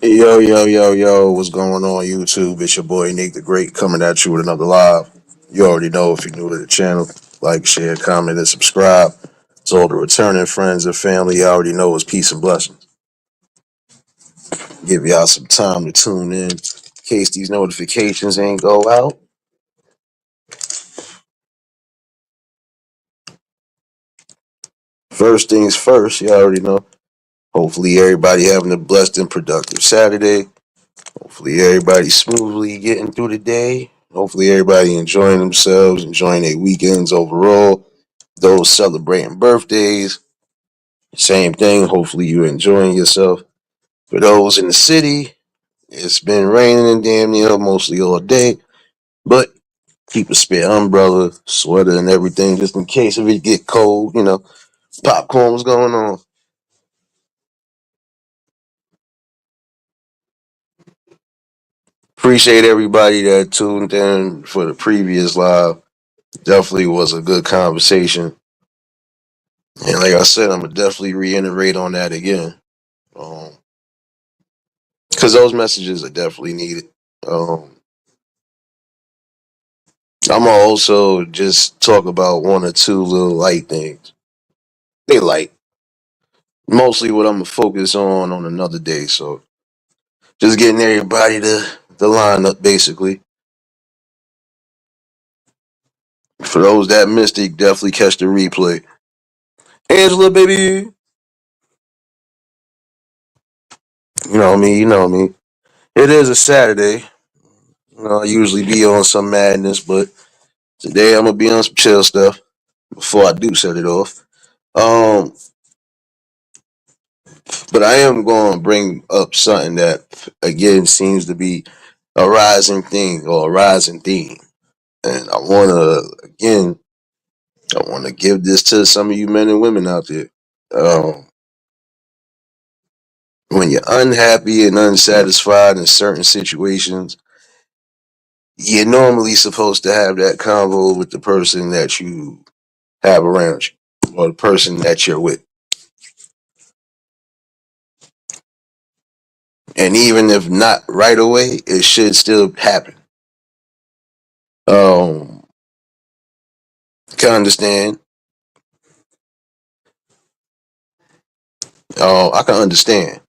Yo, yo, yo, yo, what's going on YouTube? It's your boy Nick the Great coming at you with another live. You already know if you're new to the channel, like, share, comment, and subscribe. To all the returning friends and family, you already know it's peace and blessings. Give y'all some time to tune in case these notifications ain't go out. First things first, you already know. Hopefully everybody having a blessed and productive Saturday. Hopefully everybody smoothly getting through the day. Hopefully everybody enjoying themselves, enjoying their weekends overall. Those celebrating birthdays, same thing. Hopefully you're enjoying yourself. For those in the city, it's been raining damn near mostly all day, but keep a spare umbrella, sweater, and everything just in case if it get cold. Popcorn, what's going on? Appreciate everybody that tuned in for the previous live. Definitely was a good conversation. And like I said, I'm gonna definitely reiterate on that again. Because those messages are definitely needed. Um, I'm gonna also just talk about one or two little light things. They light. Mostly what I'm gonna focus on another day. So just getting everybody to line up basically. For those that missed it, definitely catch the replay. Angela, baby. You know me, you know me. It is a Saturday. I usually be on some madness, but today I'm gonna be on some chill stuff before I do set it off. Um, but I am going to bring up something that again seems to be a rising thing or a rising theme, and I want to give this to some of you men and women out there. Um, when you're unhappy and unsatisfied in certain situations, you're normally supposed to have that convo with the person that you have around you or the person that you're with. And even if not right away, it should still happen. Um, can understand. I can understand.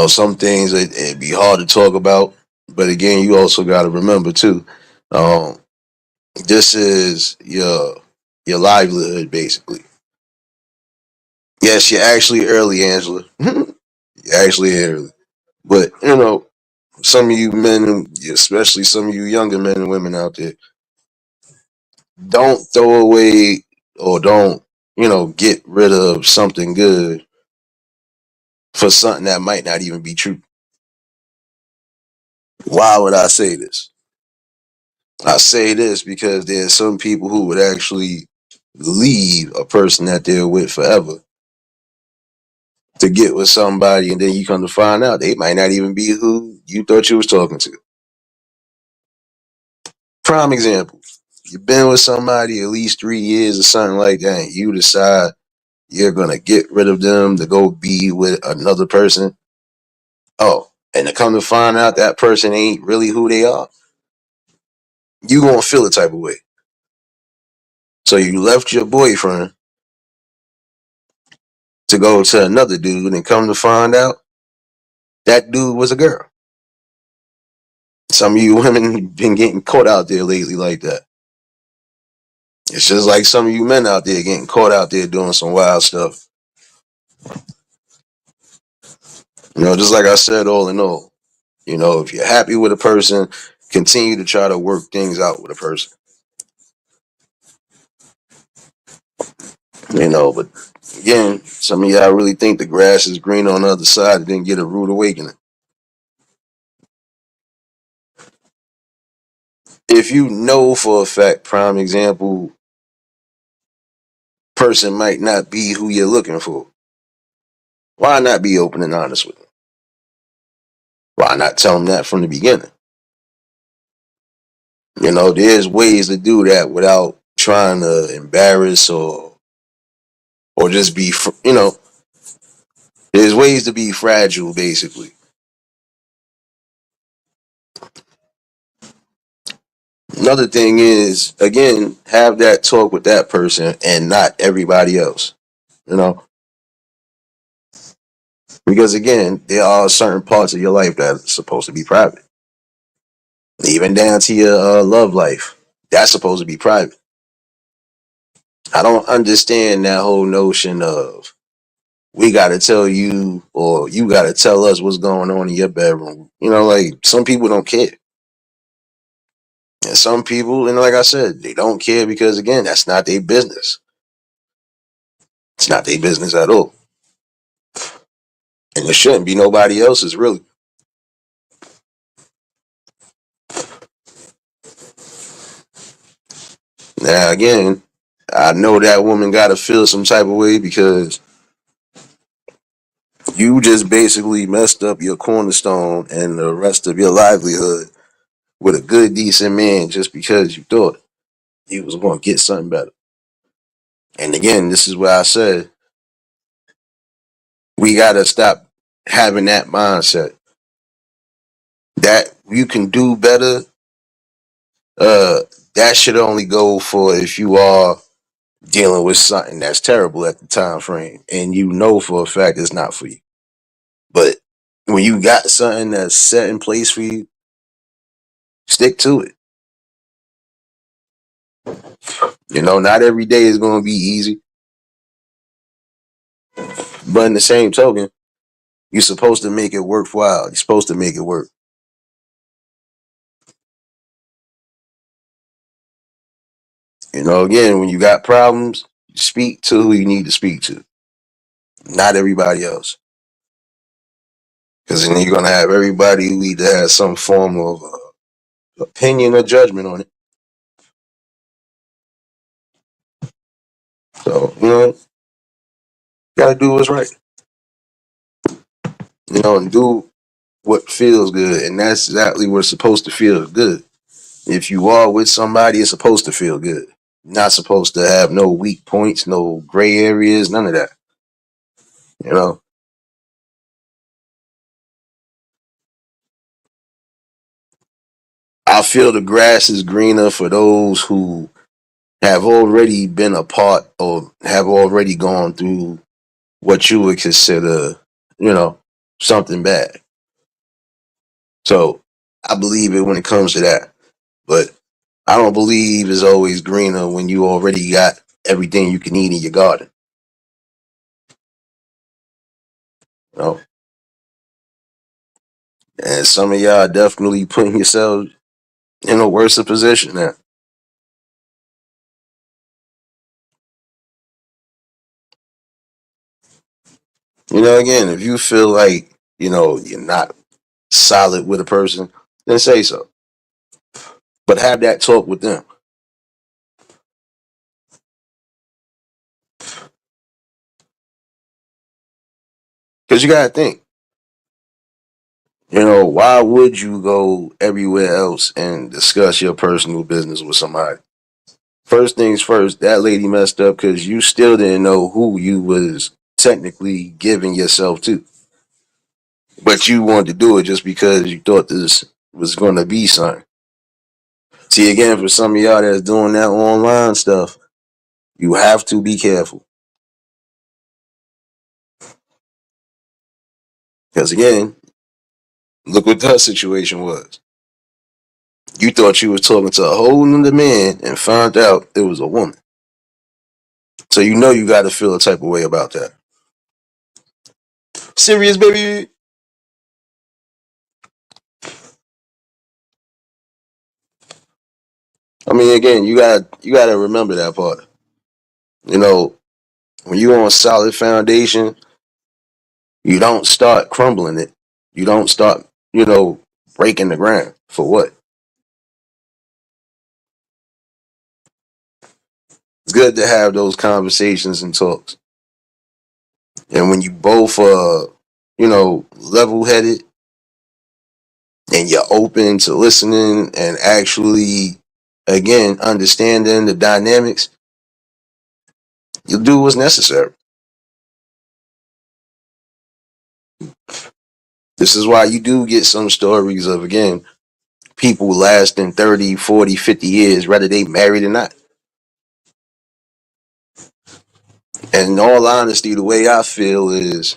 Some things it'd be hard to talk about, but again, you also got to remember too. Um, this is your livelihood, basically. Yes, you're actually early, Angela. You're actually early, but some of you men, especially some of you younger men and women out there, don't throw away or don't get rid of something good for something that might not even be true. Why would I say this? I say this because there's some people who would actually leave a person that they're with forever to get with somebody, and then you come to find out they might not even be who you thought you was talking to. Prime example: you've been with somebody at least 3 years or something like that, and you decide you're gonna get rid of them to go be with another person. Oh, and to come to find out that person ain't really who they are, you gonna feel the type of way. So you left your boyfriend to go to another dude, and come to find out that dude was a girl. Some of you women been getting caught out there lately like that. It's just like some of you men out there getting caught out there doing some wild stuff. Just like I said, all in all, if you're happy with a person, continue to try to work things out with a person. But again, some of y'all really think the grass is green on the other side and didn't get a rude awakening. If you know for a fact, prime example, person might not be who you're looking for, why not be open and honest with them? Why not tell them that from the beginning? There's ways to do that without trying to embarrass or just be, There's ways to be fragile, basically. Another thing is, again, have that talk with that person and not everybody else. You know, because again, there are certain parts of your life that's supposed to be private, even down to your love life. That's supposed to be private. I don't understand that whole notion of we got to tell you or you got to tell us what's going on in your bedroom. You know, like some people don't care. And some people, and like I said, they don't care because, again, that's not their business. It's not their business at all. And it shouldn't be nobody else's, really. Now, again, I know that woman got to feel some type of way because you just basically messed up your cornerstone and the rest of your livelihood with a good, decent man just because you thought he was going to get something better. And again, this is where I said we got to stop having that mindset that you can do better. Uh, that should only go for if you are dealing with something that's terrible at the time frame and you know for a fact it's not for you. But when you got something that's set in place for you, stick to it. You know, not every day is going to be easy, but in the same token, you're supposed to make it worthwhile. You're supposed to make it work. You know, again, when you got problems, speak to who you need to speak to, not everybody else. Because then you're going to have everybody who either has some form of opinion or judgment on it. So, you know, you got to do what's right, you know, and do what feels good. And that's exactly what's supposed to feel good. If you are with somebody, it's supposed to feel good. Not supposed to have no weak points, no gray areas, none of that. You know, I feel the grass is greener for those who have already been apart or have already gone through what you would consider, you know, something bad. So I believe it when it comes to that. But I don't believe it's always greener when you already got everything you can eat in your garden. You know, and some of y'all definitely putting yourselves in a worse position now. You know, again, if you feel like, you know, you're not solid with a person, then say so. But have that talk with them. Because you gotta think, you know, why would you go everywhere else and discuss your personal business with somebody? First things first, that lady messed up because you still didn't know who you was technically giving yourself to. But you wanted to do it just because you thought this was gonna be something. See, again, for some of y'all that's doing that online stuff, you have to be careful. Because again, look what that situation was. You thought you was talking to a whole nother man and found out it was a woman. So you know you got to feel a type of way about that. Serious, baby. I mean, again, you got to remember that part. You know, when you on solid foundation, you don't start crumbling it. You don't start, you know, breaking the ground for what? It's good to have those conversations and talks. And when you both you know, level headed and you're open to listening and actually again understanding the dynamics, you'll do what's necessary. This is why you do get some stories of, again, people lasting 30, 40, 50 years, whether they married or not. And in all honesty, the way I feel is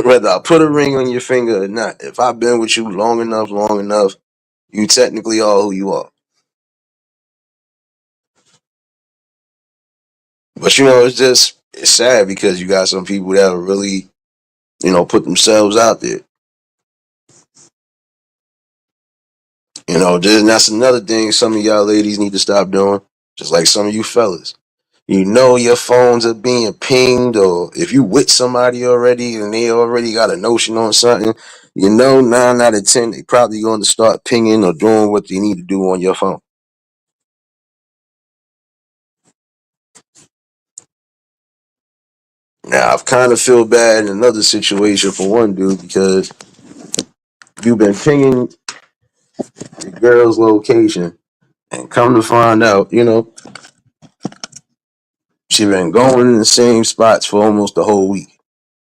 whether I put a ring on your finger or not, if I've been with you long enough, you technically are who you are. But it's sad because you got some people that are really, put themselves out there. That's another thing some of y'all ladies need to stop doing, just like some of you fellas. Your phones are being pinged, or if you with somebody already and they already got a notion on something, 9 out of 10 they probably going to start pinging or doing what they need to do on your phone. Now I've kind of feel bad in another situation for one dude because you've been pinging the girl's location and come to find out, she been going in the same spots for almost the whole week,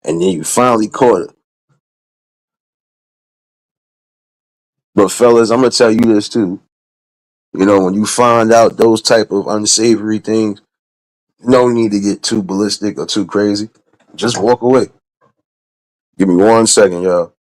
and then you finally caught her. But fellas, I'm gonna tell you this too. When you find out those type of unsavory things, no need to get too ballistic or too crazy. Just walk away. Give me 1 second, y'all.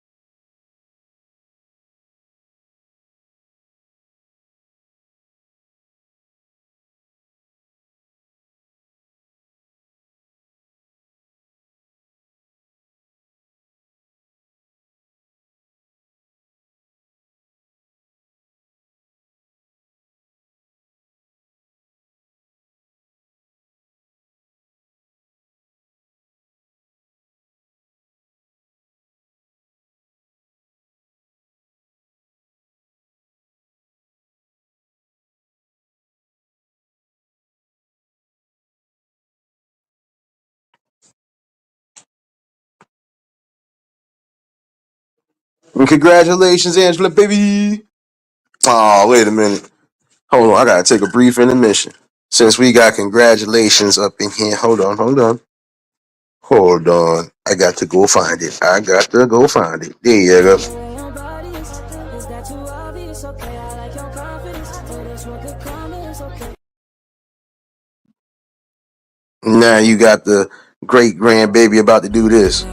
And congratulations, Angela, baby. Oh, wait a minute. Hold on, I gotta take a brief intermission. Since we got congratulations up in here, hold on. I got to go find it. I got to go find it. There you go. Now you got the great grandbaby about to do this.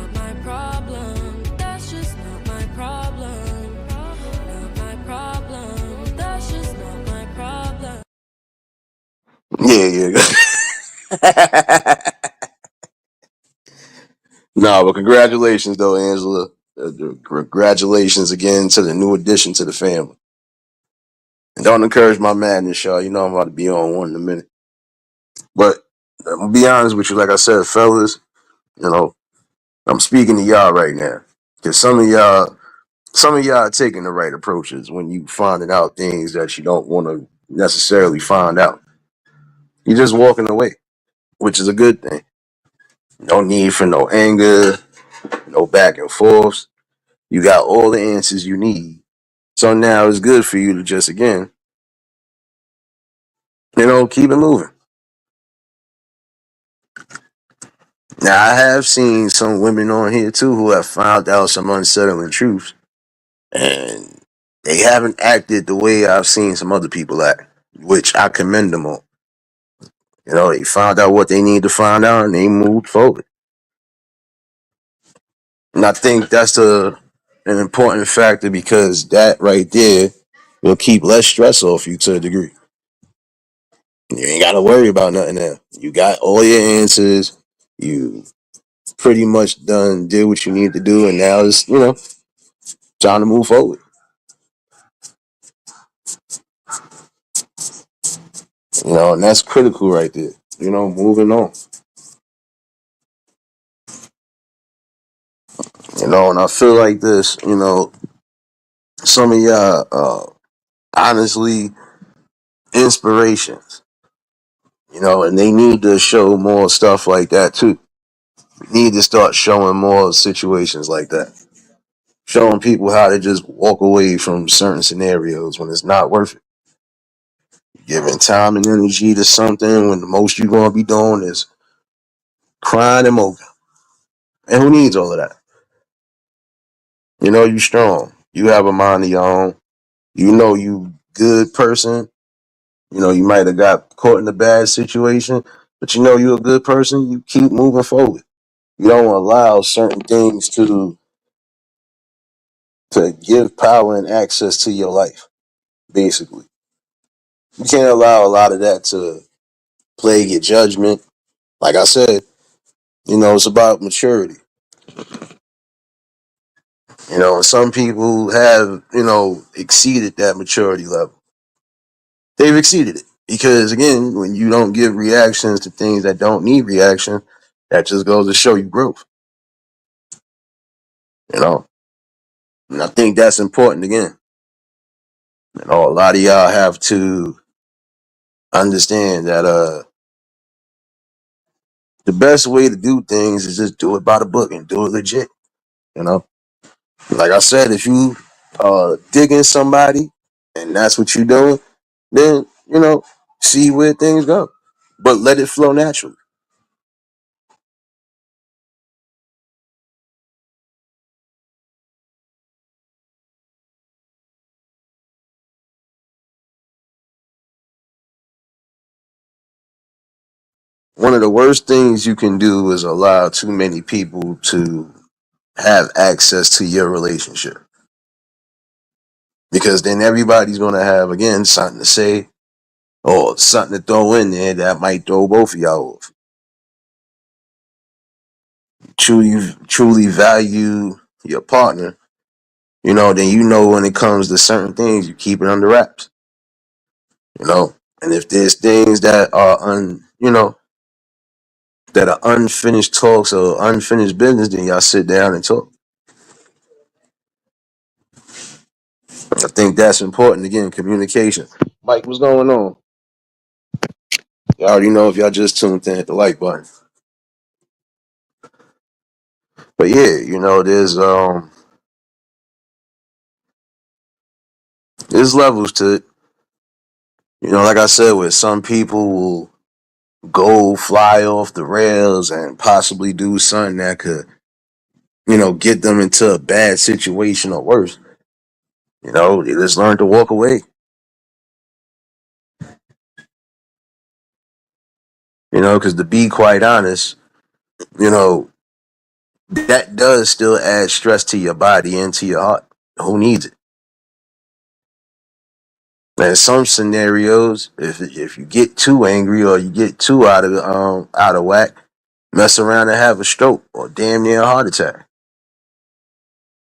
Yeah, yeah. No, but congratulations though, Angela. Congratulations again to the new addition to the family. And don't encourage my madness, y'all. I'm about to be on one in a minute. But I'm gonna be honest with you, like I said, fellas, you know, I'm speaking to y'all right now. Because some of y'all are taking the right approaches when you finding out things that you don't want to necessarily find out. You're just walking away, which is a good thing. No need for no anger, no back and forths. You got all the answers you need. So now it's good for you to just, again, keep it moving. Now, I have seen some women on here too who have found out some unsettling truths, and they haven't acted the way I've seen some other people act, which I commend them on. They found out what they need to find out and they moved forward. And I think that's an important factor because that right there will keep less stress off you to a degree. You ain't got to worry about nothing now. You got all your answers. You pretty much did what you need to do, and now it's time to move forward. And that's critical right there. Moving on. And I feel like this. Some of y'all, honestly, inspirations. And they need to show more stuff like that too. We need to start showing more situations like that. Showing people how to just walk away from certain scenarios when it's not worth it. Giving time and energy to something when the most you're gonna be doing is crying and moping. And who needs all of that? You know you strong. You have a mind of your own. You know you good person. You know you might have got caught in a bad situation, but you know you're a good person. You keep moving forward. You don't allow certain things to give power and access to your life. Basically, you can't allow a lot of that to plague your judgment. Like I said, you know it's about maturity. You know, and some people have exceeded that maturity level. They've exceeded it because again, when you don't give reactions to things that don't need reaction, that just goes to show you growth. You know, and I think that's important again. You know, a lot of y'all have to understand that the best way to do things is just do it by the book and do it legit. You know, like I said, if you digging somebody and that's what you're doing, then see where things go, but let it flow naturally. One of the worst things you can do is allow too many people to have access to your relationship because then everybody's going to have again something to say or something to throw in there that might throw both of y'all off. Truly value your partner, then when it comes to certain things, you keep it under wraps, and if there's things that are that are unfinished talks or unfinished business, then y'all sit down and talk. I think that's important. Again, communication. Mike, what's going on? You already know if y'all just tuned in, hit the like button. But yeah, there's levels to it. Like I said, where some people will go fly off the rails and possibly do something that could, get them into a bad situation or worse. They just learn to walk away. Because to be quite honest, you know, that does still add stress to your body and to your heart. Who needs it? In some scenarios, if you get too angry or you get too out of whack, mess around and have a stroke or damn near a heart attack,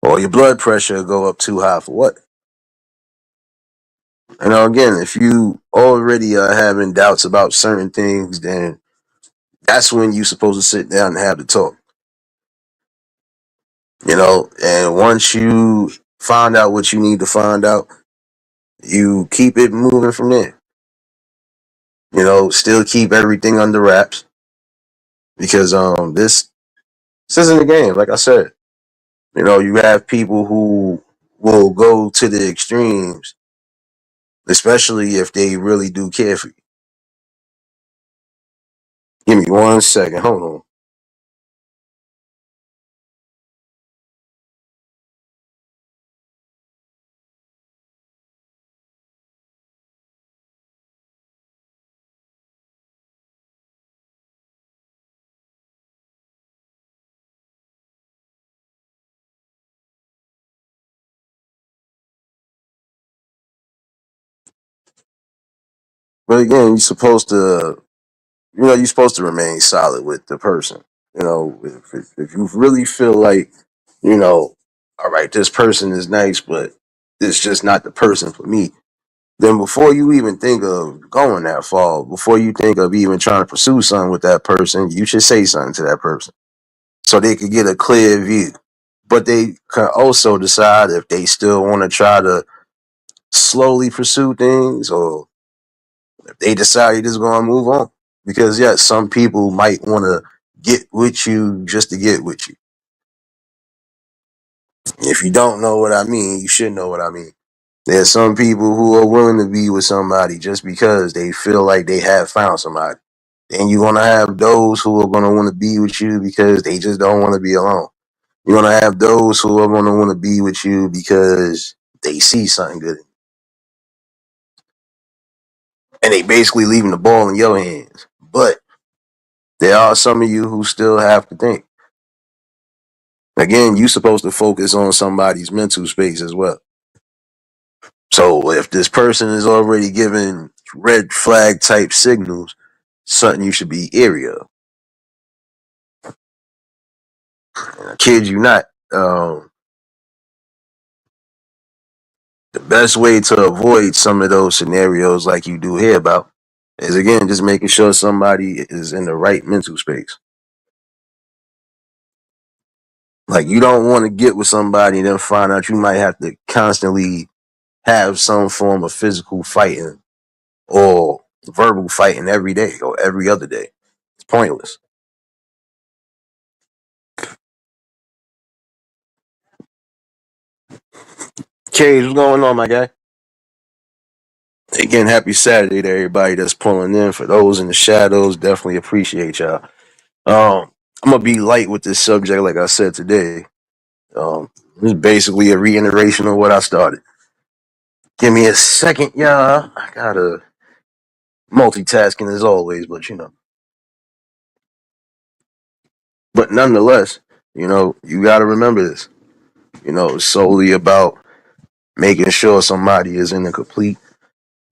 or your blood pressure go up too high for what? Again, if you already are having doubts about certain things, then that's when you're supposed to sit down and have the talk. And once you find out what you need to find out, you keep it moving from there. Still keep everything under wraps because this isn't a game. Like I said, you have people who will go to the extremes, especially if they really do care for you. Give me 1 second. Hold on. But again, you're supposed to remain solid with the person. If you really feel like, all right, this person is nice, but it's just not the person for me. Then before you even think of going that far, before you think of even trying to pursue something with that person, you should say something to that person so they could get a clear view. But they can also decide if they still want to try to slowly pursue things or if they decide you're just going to move on. Because, yes, some people might want to get with you just to get with you. If you don't know what I mean, you should know what I mean. There's some people who are willing to be with somebody just because they feel like they have found somebody. Then you're going to have those who are going to want to be with you because they just don't want to be alone. You're gonna have those who are gonna want to be with you because they see something good, and they basically leaving the ball in your hands. But there are some of you who still have to think. Again, you're supposed to focus on somebody's mental space as well. So if this person is already giving red flag type signals, something you should be area of. I kid you not. The best way to avoid some of those scenarios like you do hear about is again just making sure somebody is in the right mental space. Like you don't want to get with somebody and then find out you might have to constantly have some form of physical fighting or verbal fighting every day or every other day. It's pointless. Cage, what's going on, my guy? Again, happy Saturday to everybody that's pulling in. For those in the shadows, definitely appreciate y'all. I'm gonna be light with this subject, like I said today. It's basically a reiteration of what I started. Give me a second, y'all. I gotta multitasking as always, but but nonetheless, you gotta remember this. It's solely about making sure somebody is in a complete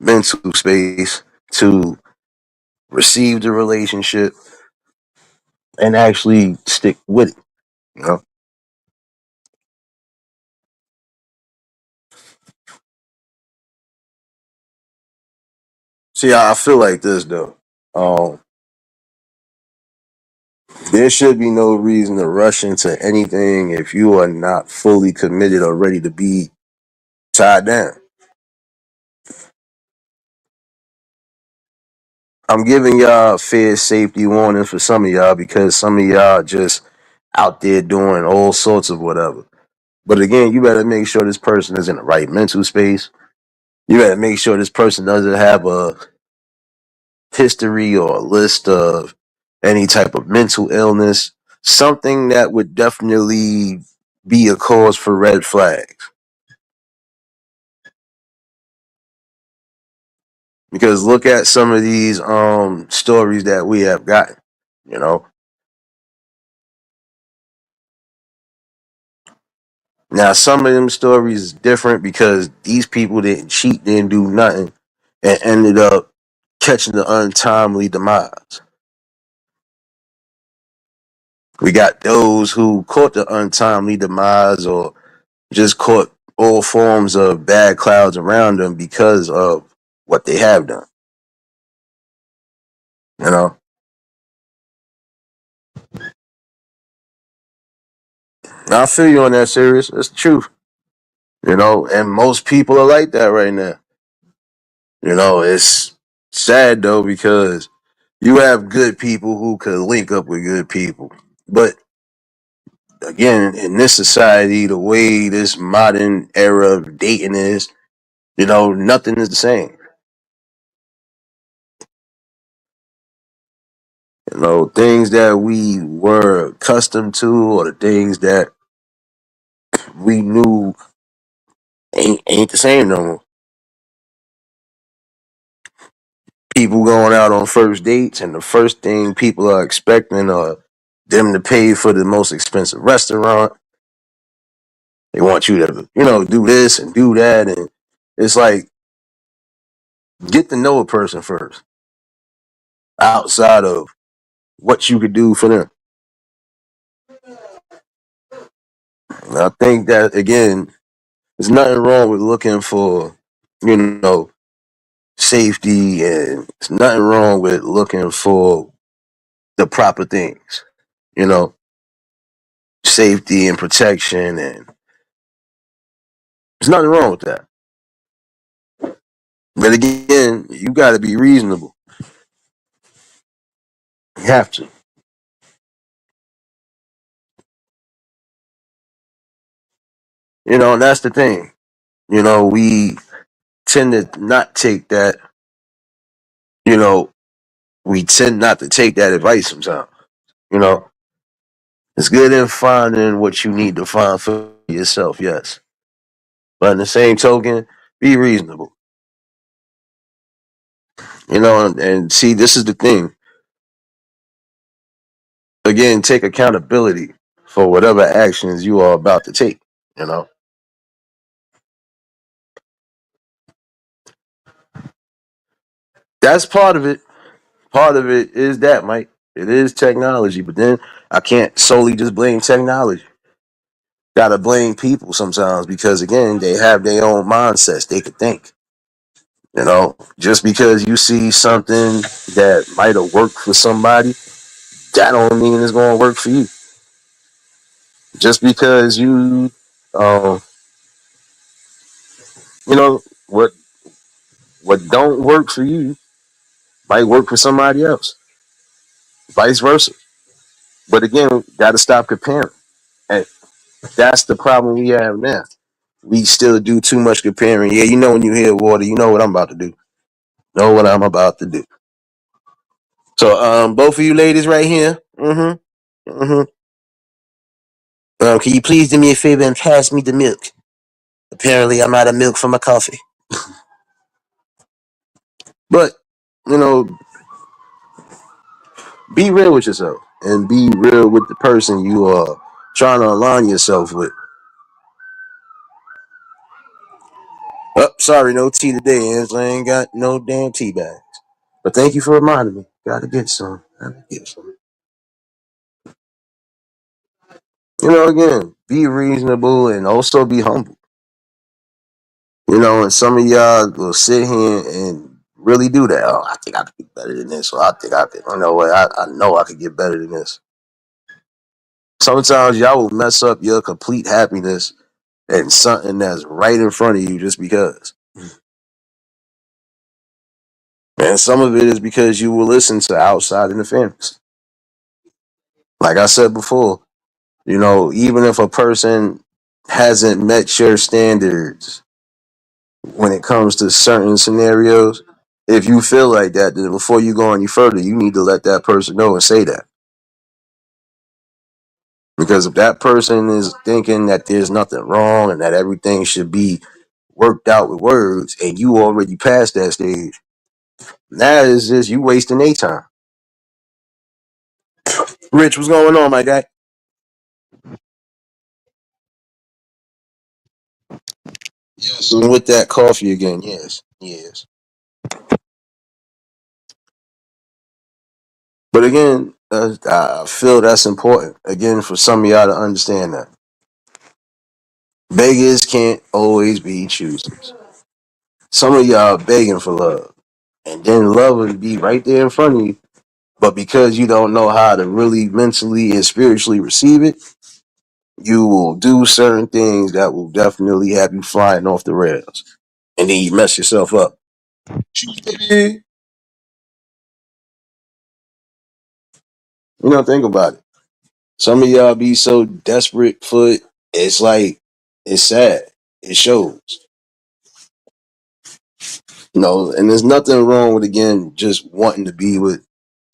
mental space to receive the relationship and actually stick with it. You know, see, I feel like this though. Um, there should be no reason to rush into anything if you are not fully committed or ready to be tied down. I'm giving y'all a fair safety warning for some of y'all because some of y'all just out there doing all sorts of whatever. But again, you better make sure this person is in the right mental space. You better make sure this person doesn't have a history or a list of any type of mental illness, something that would definitely be a cause for red flags. Because look at some of these stories that we have gotten. You know, now some of them stories is different because these people didn't cheat, didn't do nothing, and ended up catching the untimely demise. We got those who caught the untimely demise or just caught all forms of bad clouds around them because of what they have done. You know, now, I feel you on that, serious. It's the truth. And most people are like that right now. It's sad though because you have good people who could link up with good people, but again, in this society, the way this modern era of dating is, nothing is the same. Things that we were accustomed to or the things that we knew ain't the same no more. People going out on first dates, and the first thing people are expecting are them to pay for the most expensive restaurant. They want you to, do this and do that, and it's like get to know a person first, outside of what you could do for them. And I think that again, there's nothing wrong with looking for, you know, safety, and there's nothing wrong with looking for the proper things. You know, safety and protection, and there's nothing wrong with that. But again, you got to be reasonable. You have to. And that's the thing. We tend to not take that, you know, we tend not to take that advice sometimes, you know. It's good in finding what you need to find for yourself, yes. But in the same token, be reasonable. And see, this is the thing. Again, take accountability for whatever actions you are about to take. You know, that's part of it. Part of it is that, Mike. It is technology, but then I can't solely just blame technology. Gotta blame people sometimes because again, they have their own mindsets. They could think. Just because you see something that might have worked for somebody, that don't mean it's gonna work for you. Just because um, you know, what don't work for you might work for somebody else, vice versa. But again, gotta stop comparing. And that's the problem we have now. We still do too much comparing. Yeah, when you hear water, you know what I'm about to do. Know what I'm about to do. So, both of you ladies right here. Mm-hmm. Mm-hmm. Can you please do me a favor and pass me the milk? Apparently, I'm out of milk for my coffee. But you know, be real with yourself and be real with the person you are trying to align yourself with. Oh, sorry, no tea today, Angela. I ain't got no damn tea bags. But thank you for reminding me. Gotta get some. Gotta get some. Again, be reasonable and also be humble. And some of y'all will sit here and really do that. Oh, I think I could be better than this, or I think I could. You know what? I know I could get better than this. Sometimes y'all will mess up your complete happiness and something that's right in front of you just because. And some of it is because you will listen to outside interference. Like I said before, even if a person hasn't met your standards when it comes to certain scenarios, if you feel like that, then before you go any further, you need to let that person know and say that. Because if that person is thinking that there's nothing wrong and that everything should be worked out with words and you already passed that stage, that is just you wasting their time. Rich, what's going on, my guy? Yes. And with that coffee again, yes. Yes. But again, I feel that's important. Again, for some of y'all to understand that. Beggars can't always be choosers. Some of y'all begging for love. And then love will be right there in front of you. But because you don't know how to really mentally and spiritually receive it, you will do certain things that will definitely have you flying off the rails. And then you mess yourself up. You think about it. Some of y'all be so desperate for it, it's like, it's sad. It shows. And there's nothing wrong with, again, just wanting to be with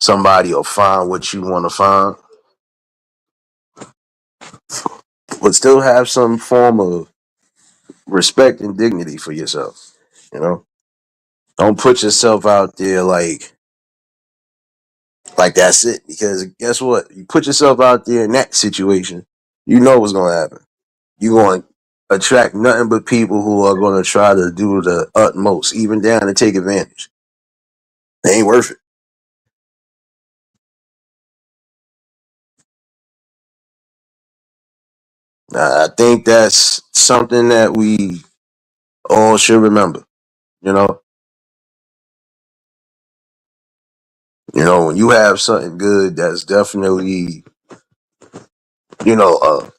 somebody or find what you want to find, but still have some form of respect and dignity for yourself. You know, don't put yourself out there like that's it. Because guess what? You put yourself out there in that situation, you know what's gonna happen. You're going to attract nothing but people who are going to try to do the utmost, even down to take advantage. They ain't worth it. I think that's something that we all should remember. You know, when you have something good, that's definitely you know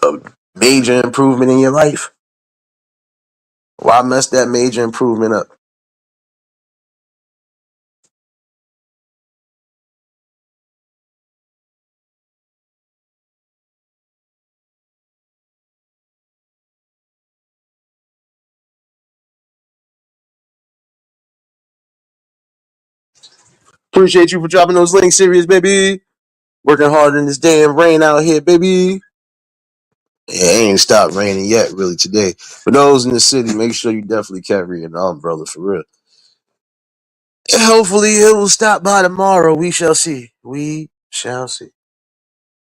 a major improvement in your life. Why mess that major improvement up? Appreciate you for dropping those links, serious baby. Working hard in this damn rain out here, baby. Yeah, it ain't stopped raining yet, really, today. For those in the city, make sure you definitely carry an umbrella for real. And hopefully, it will stop by tomorrow. We shall see. We shall see.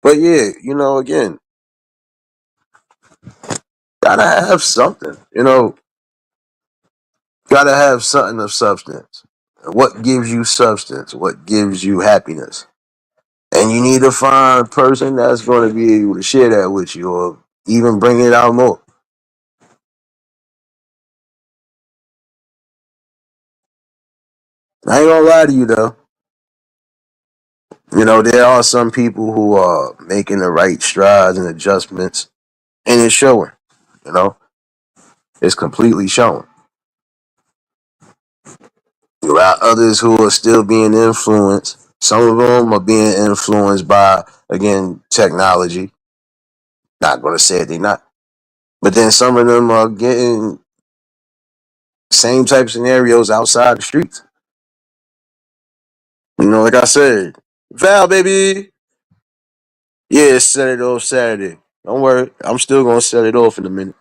But yeah, again, gotta have something. Gotta have something of substance. What gives you substance? What gives you happiness? And you need to find a person that's going to be able to share that with you or even bring it out more. I ain't gonna lie to you though. There are some people who are making the right strides and adjustments, and it's showing. You know, it's completely showing. There are others who are still being influenced. Some of them are being influenced by, again, technology. Not gonna say they're not, but then some of them are getting same type scenarios outside the streets. Like I said, Val, baby. Yeah, set it off Saturday. Don't worry, I'm still gonna set it off in a minute.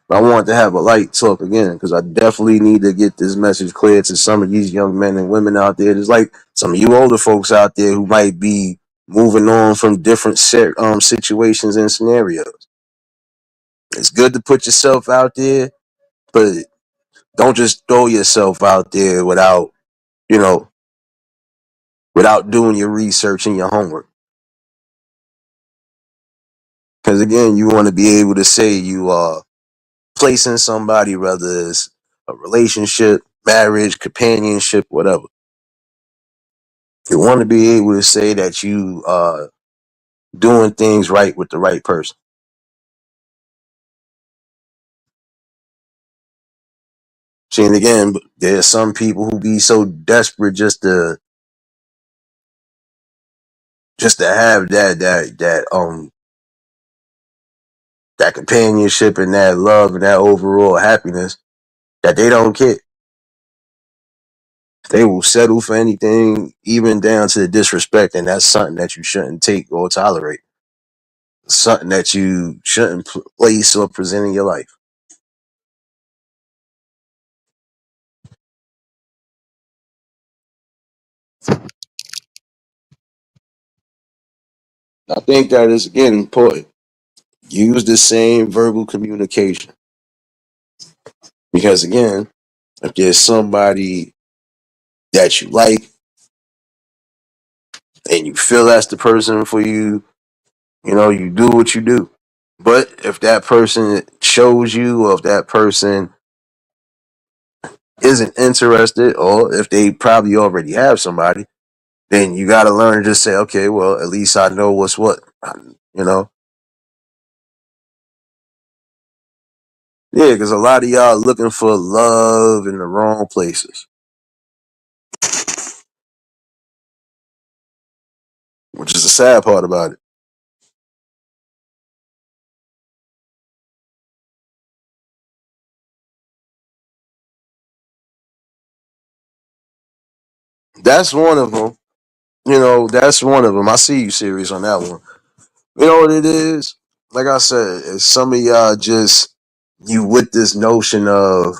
But I want to have a light talk again because I definitely need to get this message clear to some of these young men and women out there. There's like some of you older folks out there who might be moving on from different situations and scenarios. It's good to put yourself out there, but don't just throw yourself out there you know, without doing your research and your homework. Because again, you want to be able to say you are placing somebody, whether it's a relationship, marriage, companionship, whatever. You want to be able to say that you are doing things right with the right person. See, and again, there's some people who be so desperate just to have that companionship and that love and that overall happiness that they don't care. They will settle for anything, even down to the disrespect, and that's something that you shouldn't take or tolerate. Something that you shouldn't place or present in your life. I think that is again important. Use the same verbal communication because again, if there's somebody that you like and you feel that's the person for you, you do what you do. But if that person shows you, or if that person isn't interested, or if they probably already have somebody, then you got to learn to just say, okay, well, at least I know what's what. You know, yeah, because a lot of y'all looking for love in the wrong places, which is the sad part about it. That's one of them. That's one of them. I see you serious on that one. You know what it is? Like I said, it's some of y'all just you with this notion of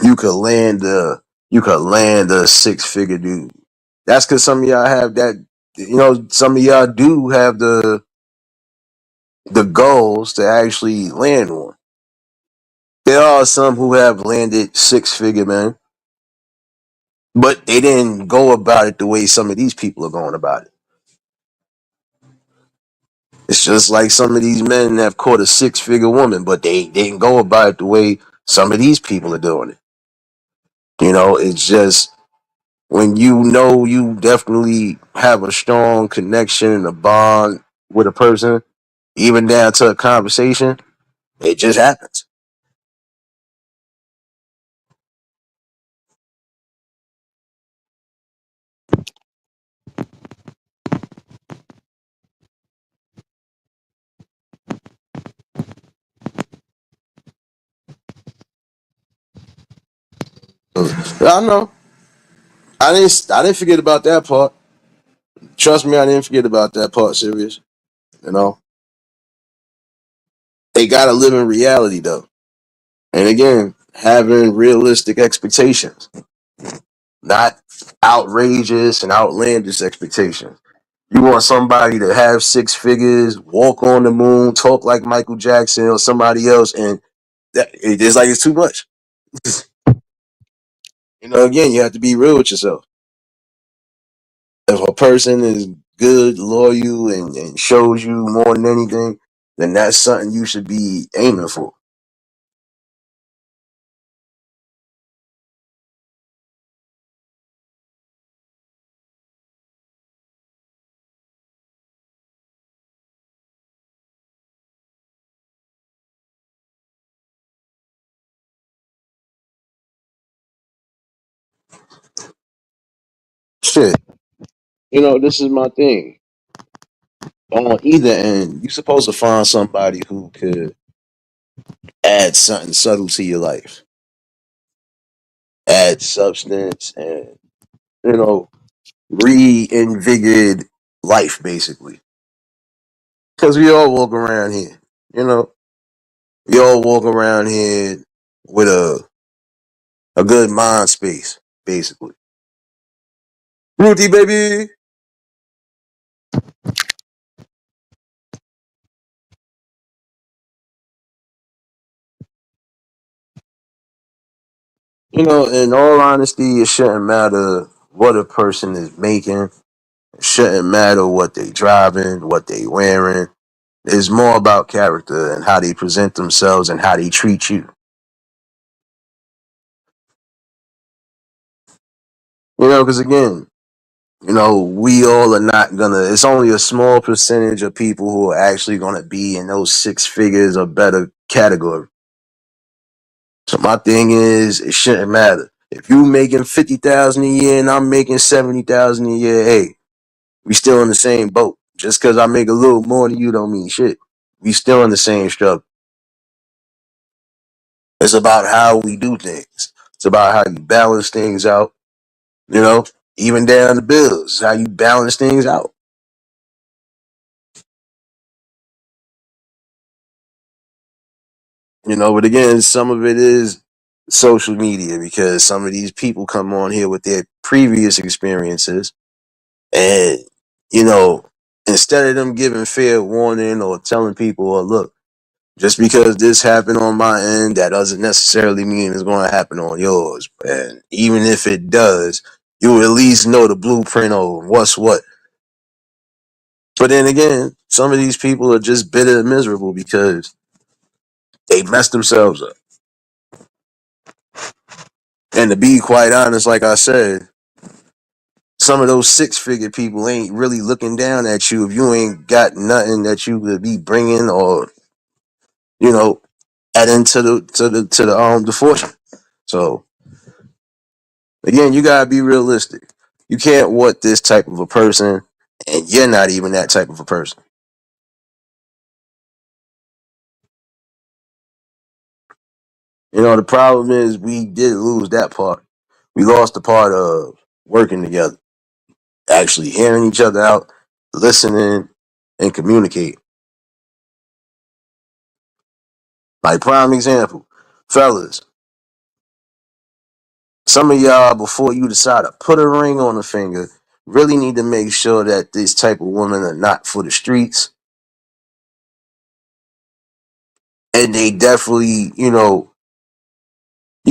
you could land a you could land a 6 figure dude. That's because some of y'all have that. Some of y'all do have the goals to actually land one. There are some who have landed 6 figure men, but they didn't go about it the way some of these people are going about it. It's just like some of these men have caught a 6 figure woman, but they didn't go about it the way some of these people are doing it. It's just when you definitely have a strong connection and a bond with a person, even down to a conversation, it just happens. I know. I didn't forget about that part. Trust me, I didn't forget about that part, serious. You know, they gotta live in reality though. And again, having realistic expectations, not outrageous and outlandish expectations. You want somebody to have six figures, walk on the moon, talk like Michael Jackson or somebody else, and it's like it's too much. Again, you have to be real with yourself. If a person is good, loyal, and shows you more than anything, then that's something you should be aiming for. Shit. This is my thing. On either end, you're supposed to find somebody who could add something subtle to your life, add substance, and you know, reinvigorate life basically. Because we all walk around here, you know, we all walk around here with a good mind space, basically. Ruthie, baby. In all honesty, it shouldn't matter what a person is making. It shouldn't matter what they driving, what they wearing. It's more about character and how they present themselves and how they treat you. Because again, we all are not gonna. It's only a small percentage of people who are actually gonna be in those six figures or better category. So my thing is, it shouldn't matter if you making 50,000 a year and I'm making 70,000 a year. Hey, we still in the same boat. Just because I make a little more than you don't mean shit. We still in the same struggle. It's about how we do things. It's about how you balance things out. You know, even down the bills, how you balance things out. But again, some of it is social media because some of these people come on here with their previous experiences and, you know, instead of them giving fair warning or telling people, well, look, just because this happened on my end, that doesn't necessarily mean it's going to happen on yours. And even if it does, you at least know the blueprint of what's what. But then again, some of these people are just bitter and miserable because they messed themselves up. And to be quite honest, like I said, some of those six figure people ain't really looking down at you if you ain't got nothing that you could be bringing or you know adding to the fortune. So again, you gotta be realistic. You can't want this type of a person, and you're not even that type of a person. The problem is we did lose that part. We lost the part of working together, actually hearing each other out, listening, and communicate. Like prime example, fellas, some of y'all before you decide to put a ring on a finger really need to make sure that this type of women are not for the streets, and they definitely, you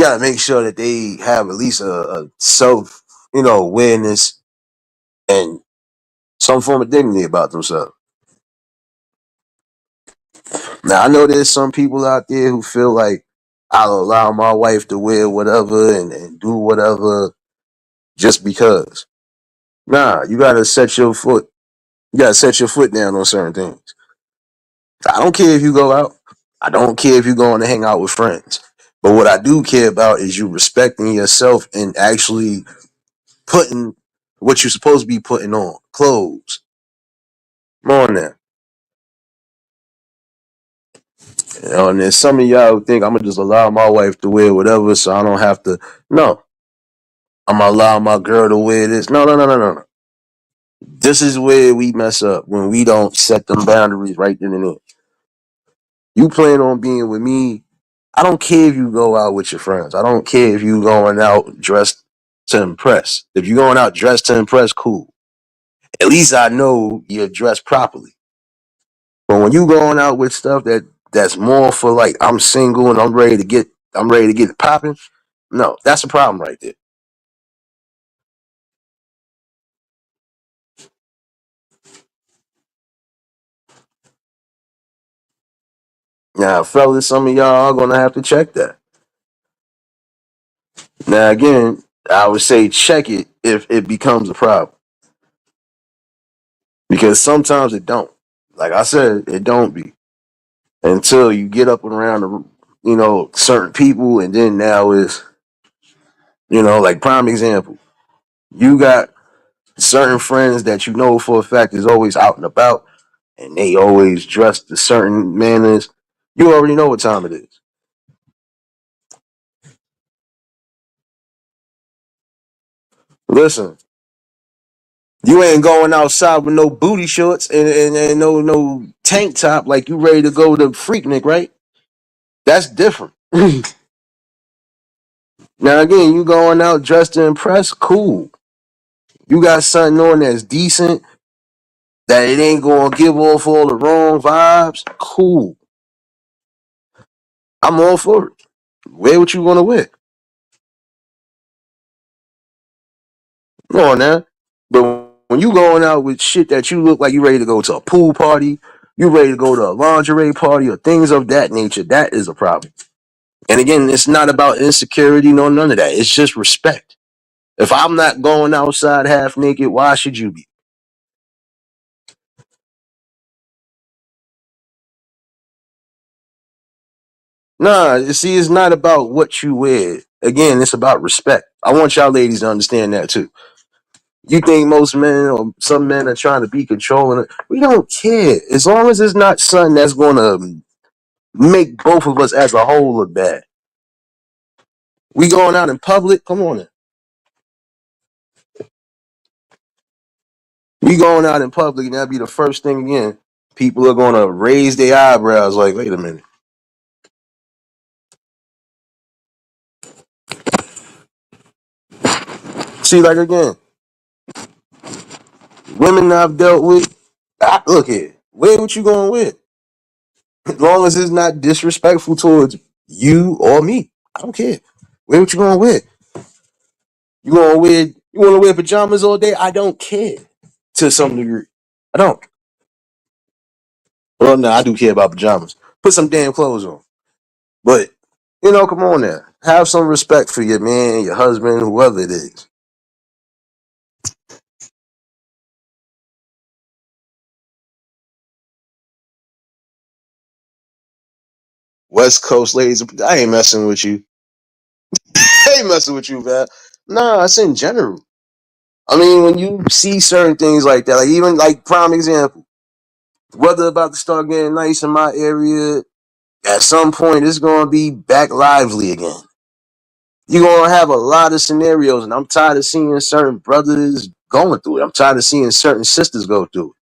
gotta make sure that they have at least a self, awareness and some form of dignity about themselves. Now I know there's some people out there who feel like I'll allow my wife to wear whatever and do whatever just because. Nah, you gotta set your foot. You gotta set your foot down on certain things. I don't care if you go out. I don't care if you're going to hang out with friends. But what I do care about is you respecting yourself and actually putting what you're supposed to be putting on. Clothes. Come on now. And then some of y'all who think I'm gonna just allow my wife to wear whatever so I don't have to. No. I'm gonna allow my girl to wear this. No, no, no, no, no. This is where we mess up when we don't set them boundaries right then and there. You plan on being with me. I don't care if you go out with your friends. I don't care if you going out dressed to impress. If you're going out dressed to impress, cool. At least I know you're dressed properly. But when you going out with stuff that's more for like I'm single and I'm ready to get it popping, no, that's a problem right there. Now, fellas, some of y'all are gonna have to check that. Now again, I would say check it if it becomes a problem. Because sometimes it don't. Like I said, it don't be. Until you get up and around the certain people, and then now is like prime example. You got certain friends that you know for a fact is always out and about, and they always dressed a certain manners. You already know what time it is. Listen, you ain't going outside with no booty shorts and no tank top like you ready to go to Freaknik, right? That's different. Now again, you going out dressed to impress, cool. You got something on that's decent, that it ain't gonna give off all the wrong vibes, cool. I'm all for it. Wear what you wanna wear. Come on now. But when you going out with shit that you look like you ready to go to a pool party, you ready to go to a lingerie party or things of that nature, that is a problem. And again, it's not about insecurity, no none of that. It's just respect. If I'm not going outside half naked, why should you be? Nah, you see, it's not about what you wear. Again, it's about respect. I want y'all ladies to understand that too. You think most men or some men are trying to be controlling? We don't care. As long as it's not something that's going to make both of us as a whole look bad. We going out in public? Come on. We going out in public, and that'll be the first thing again. People are going to raise their eyebrows like, wait a minute. See, like again, women I've dealt with, look here, wear what you going with. As long as it's not disrespectful towards you or me. I don't care. Wear what you going with. You want to wear pajamas all day? I don't care to some degree. I don't. Well, no, I do care about pajamas. Put some damn clothes on. But, come on now. Have some respect for your man, your husband, whoever it is. West Coast ladies, I ain't messing with you. I ain't messing with you, man. Nah, it's in general. I mean, when you see certain things like that, like even like prime example, weather about to start getting nice in my area, at some point it's gonna be back lively again. You're gonna have a lot of scenarios, and I'm tired of seeing certain brothers going through it. I'm tired of seeing certain sisters go through it.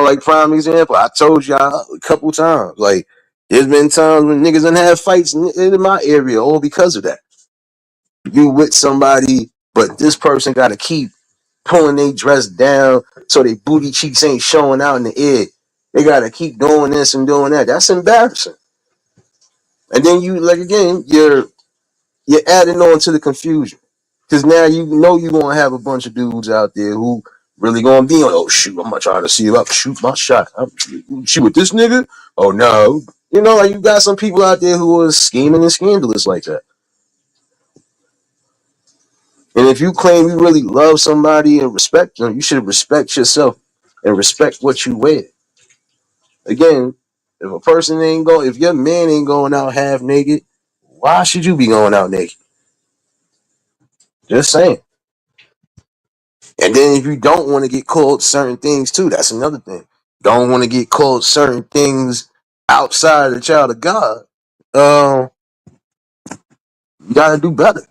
Like prime example, I told y'all a couple times. Like, there's been times when niggas done had fights in my area all because of that. You with somebody, but this person got to keep pulling their dress down so their booty cheeks ain't showing out in the air. They got to keep doing this and doing that. That's embarrassing. And then you, like again, you're adding on to the confusion because now you know you're gonna have a bunch of dudes out there who really gonna be on. Oh shoot, I'm not trying to see if I can shoot my shot. Shoot with this nigga. Oh no, like you got some people out there who are scheming and scandalous like that. And if you claim you really love somebody and respect them, you should respect yourself and respect what you wear. Again, if a person ain't go, if your man ain't going out half naked, why should you be going out naked? Just saying. And then if you don't want to get called certain things too, that's another thing. Don't want to get called certain things outside of the child of God. Um, You gotta do better.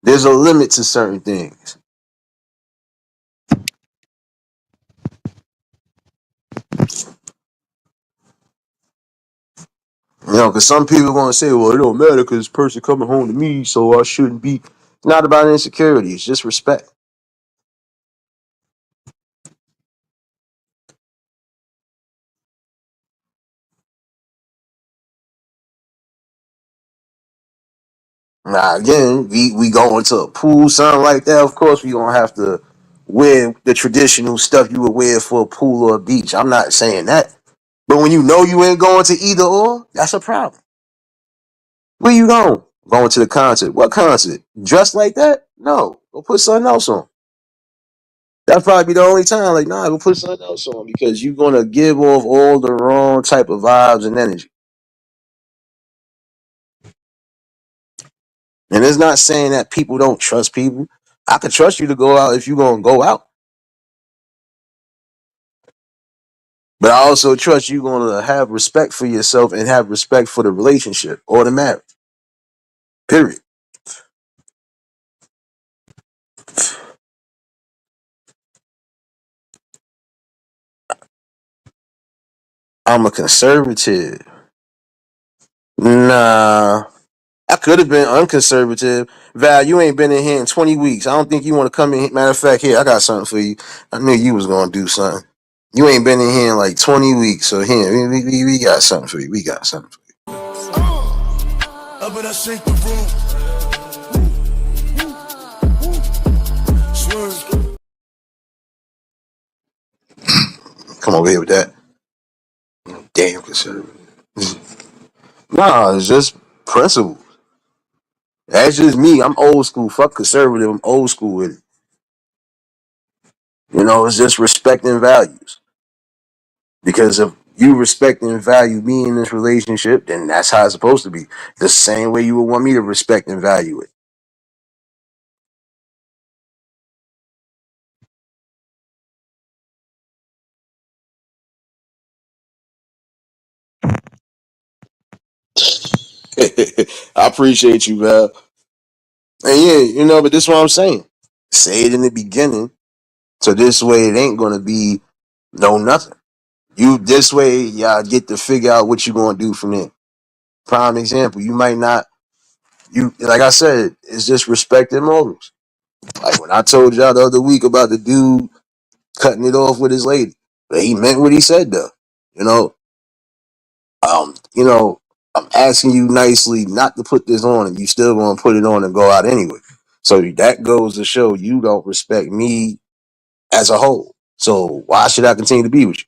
There's a limit to certain things. You know, because some people are going to say, well, it don't matter because this person coming home to me, so I shouldn't be. It's not about insecurity. It's just respect. Now, again, we go into a pool, something like that. Of course, we going to have to wear the traditional stuff you would wear for a pool or a beach. I'm not saying that. But when you know you ain't going to either or, that's a problem. Where you going? Going to the concert. What concert? Dressed like that? No. Go put something else on. That'd probably be the only time. Like, nah, go put something else on because you're gonna give off all the wrong type of vibes and energy. And it's not saying that people don't trust people. I could trust you to go out if you're gonna go out. But I also trust you gonna have respect for yourself and have respect for the relationship or the marriage. Period. I'm a conservative. Nah. I could have been unconservative. Val, you ain't been in here in 20 weeks. I don't think you want to come in here. Matter of fact, here, I got something for you. I knew you was going to do something. You ain't been in here in like 20 weeks. So here, we got something for you. We got something for you. Up and I shake the room. Swerve. Come over here with that. Damn conservative. Nah, it's just principle. That's just me. I'm old school. Fuck conservative. I'm old school with it. You know, it's just respecting values. Because if you respect and value me in this relationship, then that's how it's supposed to be. The same way you would want me to respect and value it. I appreciate you, Val. And yeah, you know, but this is what I'm saying. Say it in the beginning, so this way it ain't gonna be no nothing. You this way, y'all get to figure out what you're gonna do from there. Prime example, you might not you like I said, it's just respect and morals. Like when I told y'all the other week about the dude cutting it off with his lady. But he meant what he said though. You know, you know, I'm asking you nicely not to put this on and you still gonna put it on and go out anyway. So that goes to show you don't respect me as a whole. So why should I continue to be with you?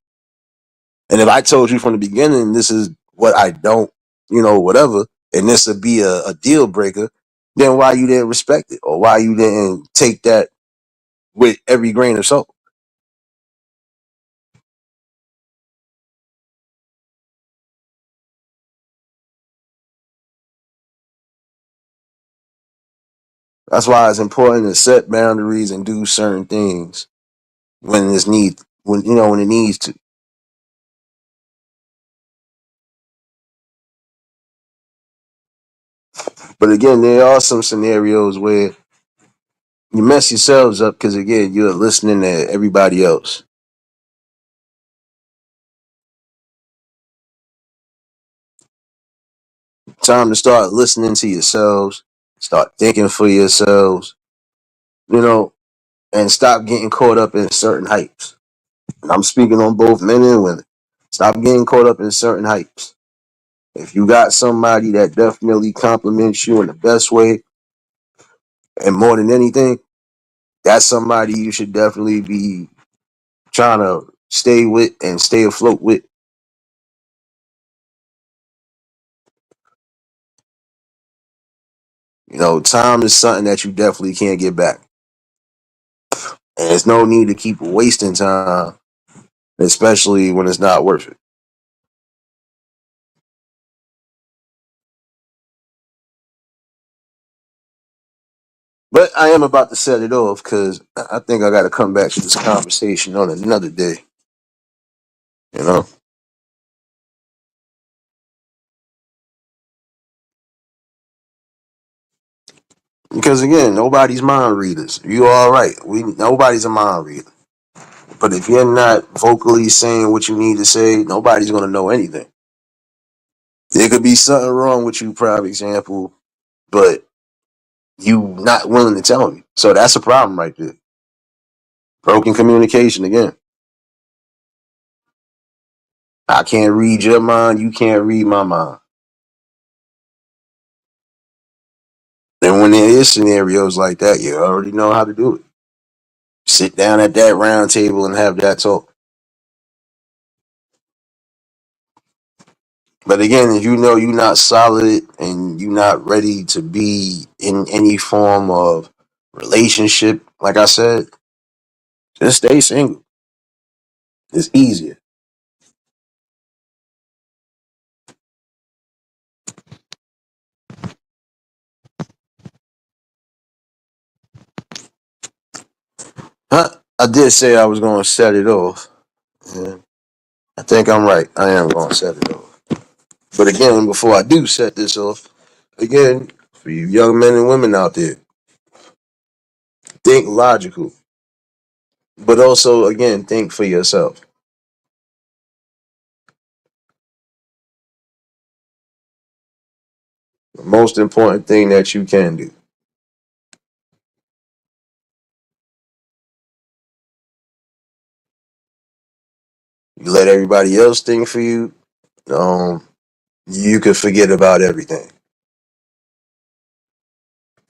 And if I told you from the beginning this is what I don't, you know, whatever, and this would be a deal breaker, then why you didn't respect it? Or why you didn't take that with every grain of salt? That's why it's important to set boundaries and do certain things when it's need when you know when it needs to. But again, there are some scenarios where you mess yourselves up because again you're listening to everybody else. Time to start listening to yourselves, start thinking for yourselves, you know, and stop getting caught up in certain hypes. And I'm speaking on both men and women. Stop getting caught up in certain hypes. If you got somebody that definitely compliments you in the best way, and more than anything, that's somebody you should definitely be trying to stay with and stay afloat with. You know, time is something that you definitely can't get back. And there's no need to keep wasting time, especially when it's not worth it. But I am about to set it off because I think I got to come back to this conversation on another day. You know? Because again, nobody's mind readers. You all right. Nobody's a mind reader. But if you're not vocally saying what you need to say, nobody's gonna know anything. There could be something wrong with you, prime example, but you not willing to tell me. So that's a problem right there. Broken communication again. I can't read your mind, you can't read my mind. And when there is scenarios like that, you already know how to do it. Sit down at that round table and have that talk. But again, if you know you're not solid and you're not ready to be in any form of relationship, like I said, just stay single. It's easier. Huh? I did say I was going to set it off. Yeah, I think I'm right. I am going to set it off. But again, before I do set this off, again, for you young men and women out there, think logical, but also, again, think for yourself. The most important thing that you can do. You let everybody else think for you, um, you could forget about everything.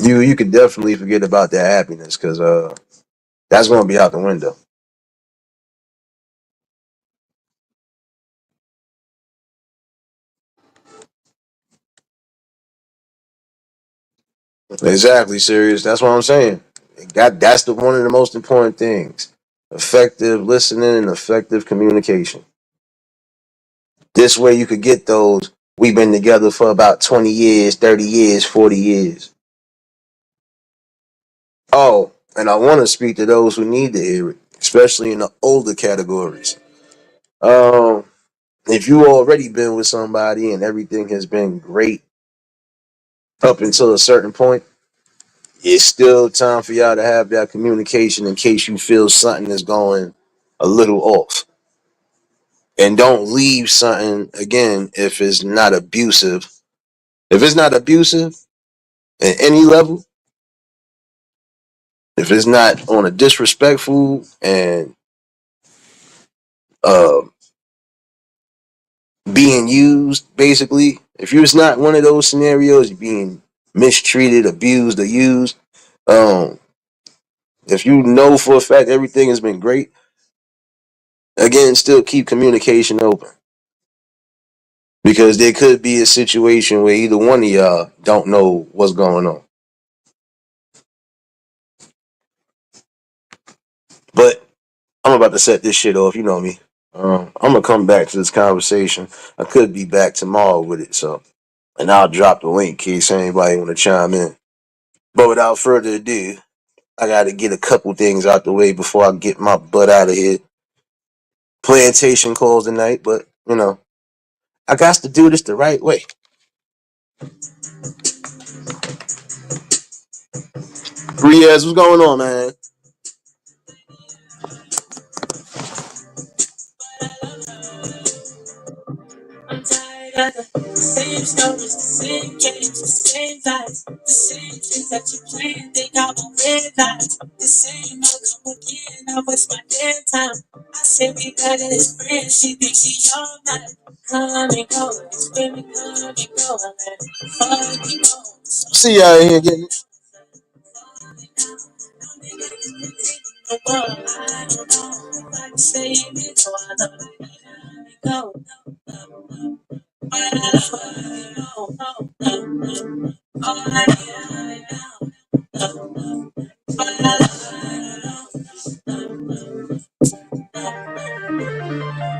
You could definitely forget about that happiness because that's going to be out the window. Exactly, serious. That's what I'm saying. That's the one of the most important things. Effective listening and effective communication. This way you could get those. We've been together for about 20 years, 30 years, 40 years. Oh, and I want to speak to those who need to hear it, especially in the older categories. Um, if you already been with somebody and everything has been great up until a certain point, it's still time for y'all to have that communication in case you feel something is going a little off. And don't leave something again if it's not abusive. If it's not abusive at any level, if it's not on a disrespectful and uh, being used, basically, if it's not one of those scenarios, you're being mistreated, abused, or used, um, if you know for a fact everything has been great, again, still keep communication open. Because there could be a situation where either one of y'all don't know what's going on. But I'm about to set this shit off. You know me. I'm gonna come back to this conversation. I could be back tomorrow with it, so and I'll drop the link in case anybody want to chime in. But without further ado, I got to get a couple things out the way before I get my butt out of here. Plantation calls tonight, but I got to do this the right way. Riaz, what's going on, man? I'm tired of the same stories, the same games, the same lies, the same things that you play and think I will realize. The same outcome again, I waste my damn time. I say we got it as friends, she thinks she all mine. Come and go, it's baby, come and go, I let it fucking go. See y'all in here getting it. No more, I don't know if I can save it, so I love it. Come and go.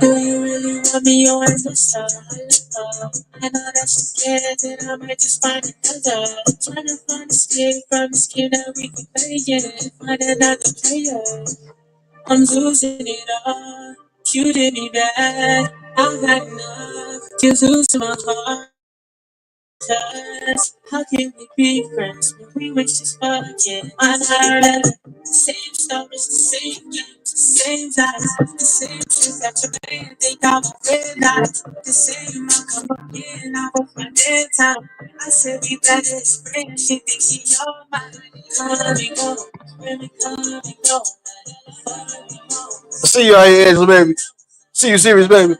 Do you really want me or is this a I know that you're scared that I might just find another. Trying to find a escape from the scheme that we can play it. Find another player. I'm losing it all. You did me bad. I've had enough. You lose my heart. Cause how can we be friends when we wish just forget? I'm tired of the same stories, the same games, the same lies, the same things that you play and think I'm realize. The same I'll come again, I hope my dead time. I said we better explain, she thinks she all mine. Come and go, really come and go. See you out here, Angela, baby. See you serious, baby.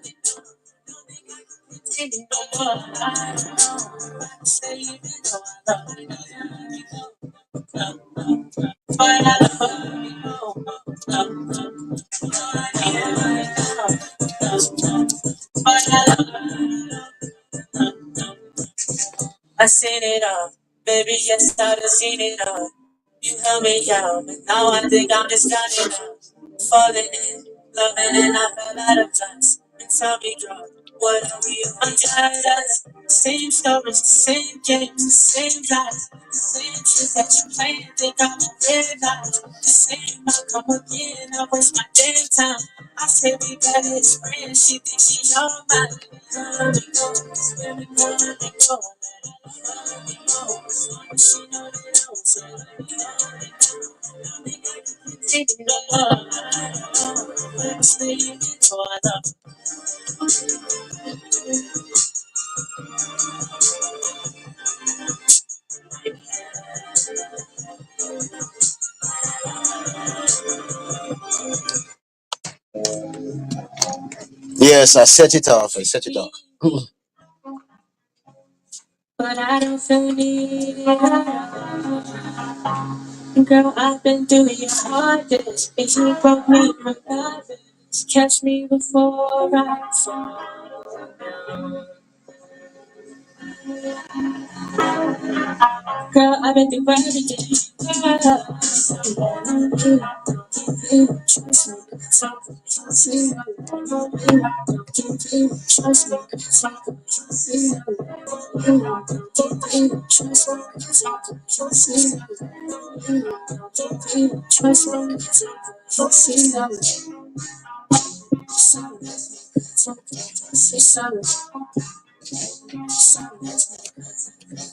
I seen it all, baby. Yes, I've seen it all. You held me out, but now I think I'm just counting up. Falling in, loving, and I fell out of touch. And tell me, drop, what are we? I'm tired of the same stories, the same games, the same lies, the same shit that you play and think I'm a red light. The same I come again, I waste my damn time. I say we better as friends, she thinks she all mine. Come and go, let me come and go. She know that I was taking no love. Stay in the Yes, I set it off. I set it off. But I don't feel it. Girl, I've been doing it hardest. And you broke me regardless. Catch me before I fall. Girl, I've been through everything.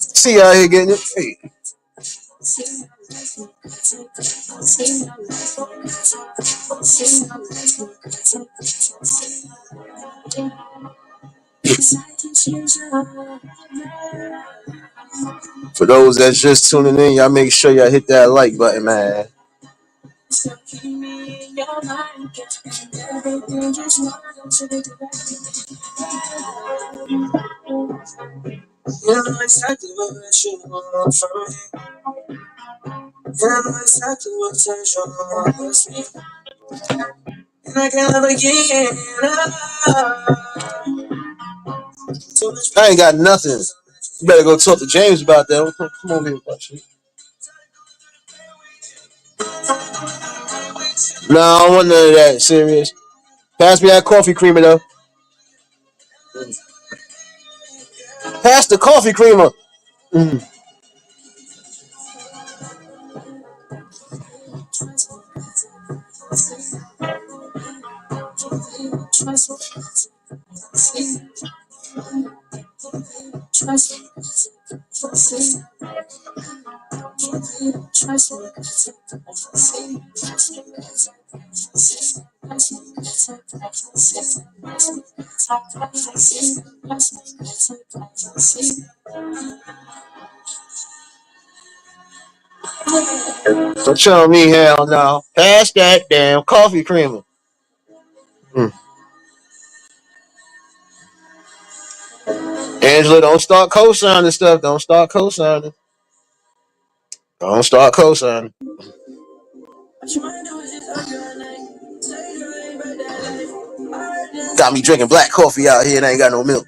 See y'all here getting it. Hey. For those that's just tuning in, y'all make sure y'all hit that like button, man. You know exactly what you want from me. You know exactly what turns you on with me. And I can't ever get enough. I ain't got nothing. You better go talk to James about that. Come on here, watch it. No, I don't want none of that. Serious. Pass me that coffee creamer, though. Pass the coffee creamer. Mm. Don't tell me hell no. Pass that damn coffee creamer. Mm. Angela, don't start co-signing stuff. Don't start co-signing. Don't start co-signing. Got me drinking black coffee out here and I ain't got no milk.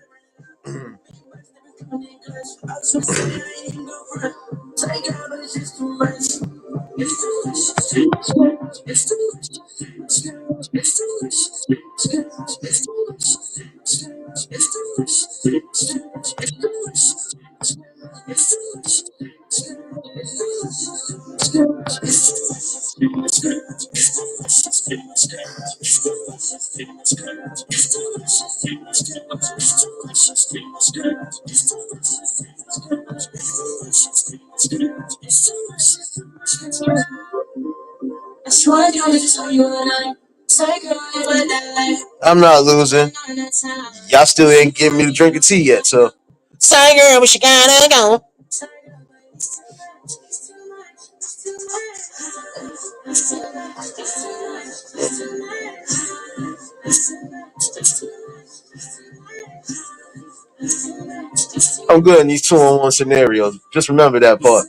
I'm not losing. Y'all still ain't giving me the drink of tea yet, so. Say, girl, but you gotta go. I'm good in these 2-on-1 scenarios. Just remember that part.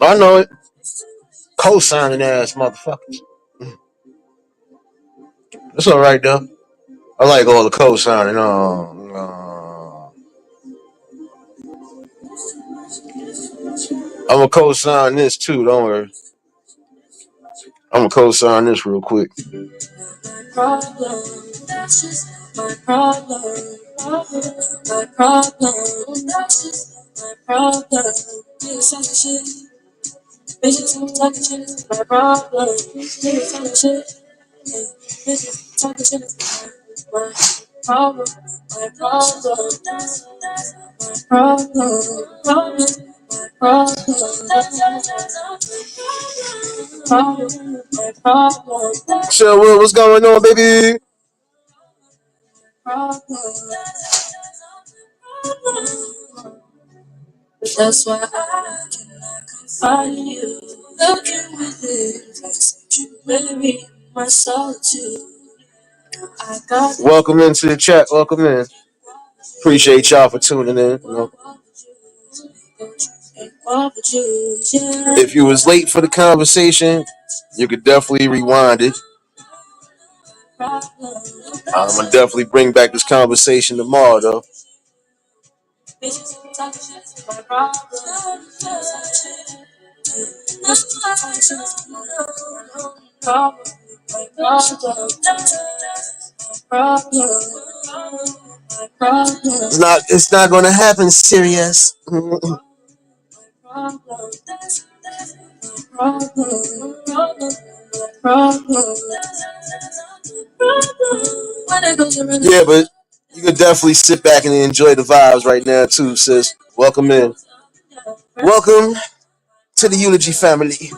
I know it. Co-signing ass motherfuckers. It's all right though. I like all the co-signing. I'm gonna co-sign this too. Don't worry. I'm gonna co-sign this real quick. So what's going on, baby? That's why I cannot confide in you. Looking within, baby, my solitude. I got welcome into the chat. Welcome in. Appreciate y'all for tuning in. If you was late for the conversation, you could definitely rewind it. I'm gonna definitely bring back this conversation tomorrow, though. It's not gonna happen, serious. Yeah, but you could definitely sit back and enjoy the vibes right now too, sis. Welcome in. Welcome to the Eulogy family.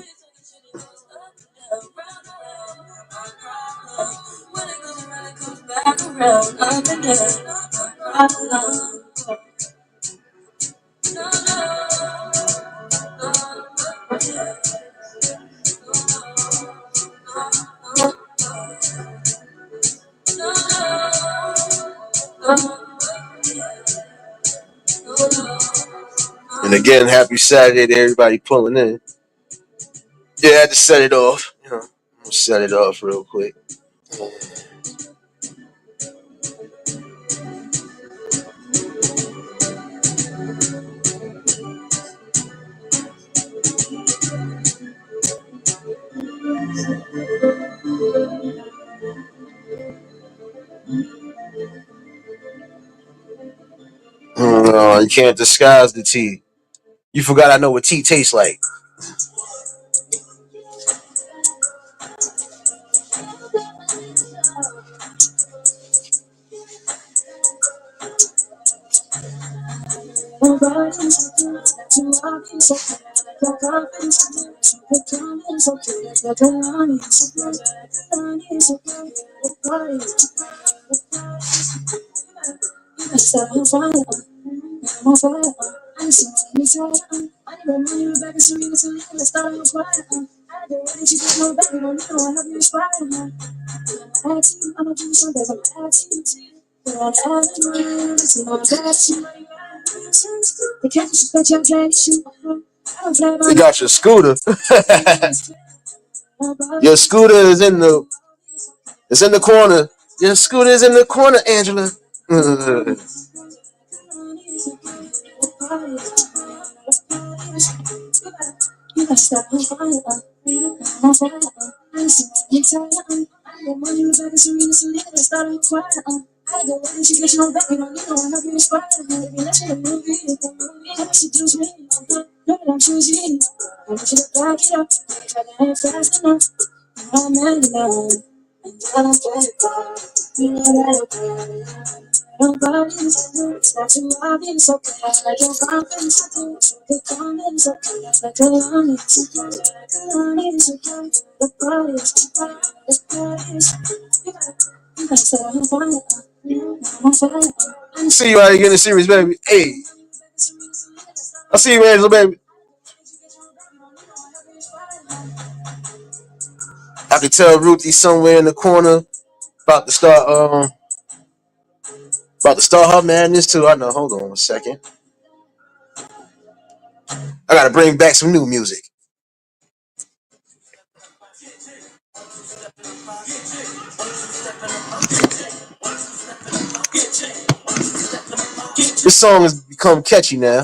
And again, happy Saturday to everybody pulling in. Yeah, I had to set it off. I'm gonna set it off real quick. You can't disguise the tea. You forgot I know what tea tastes like. You got your scooter. Your scooter is in the corner. Your scooter is in the corner, Angela. See you out here in the series, baby. Hey, I see you, Angela, baby. I can tell Ruthie somewhere in the corner about to start her madness too. I know. Hold on a second. I gotta bring back some new music. This song has become catchy now.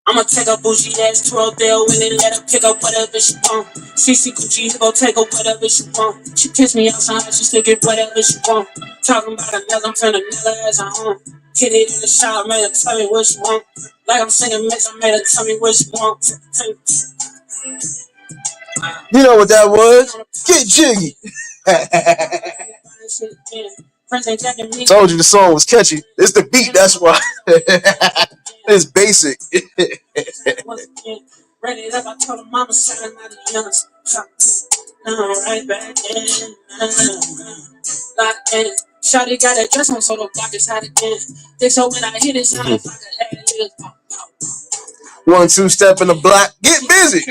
I'ma take a bougie ass to Rodale with it, let her pick up whatever she want. CC Gucci, go take her whatever she want. She kiss me outside, she still get whatever she want. Talking about another, I'm finna nail her as I home. Hit it in the shower, made her tell me what she want. Like I'm singing mix, I made her tell me what she want. You know what that was? Get jiggy. Told you the song was catchy. It's the beat, that's why. It's basic. One, two step in the block. Get busy.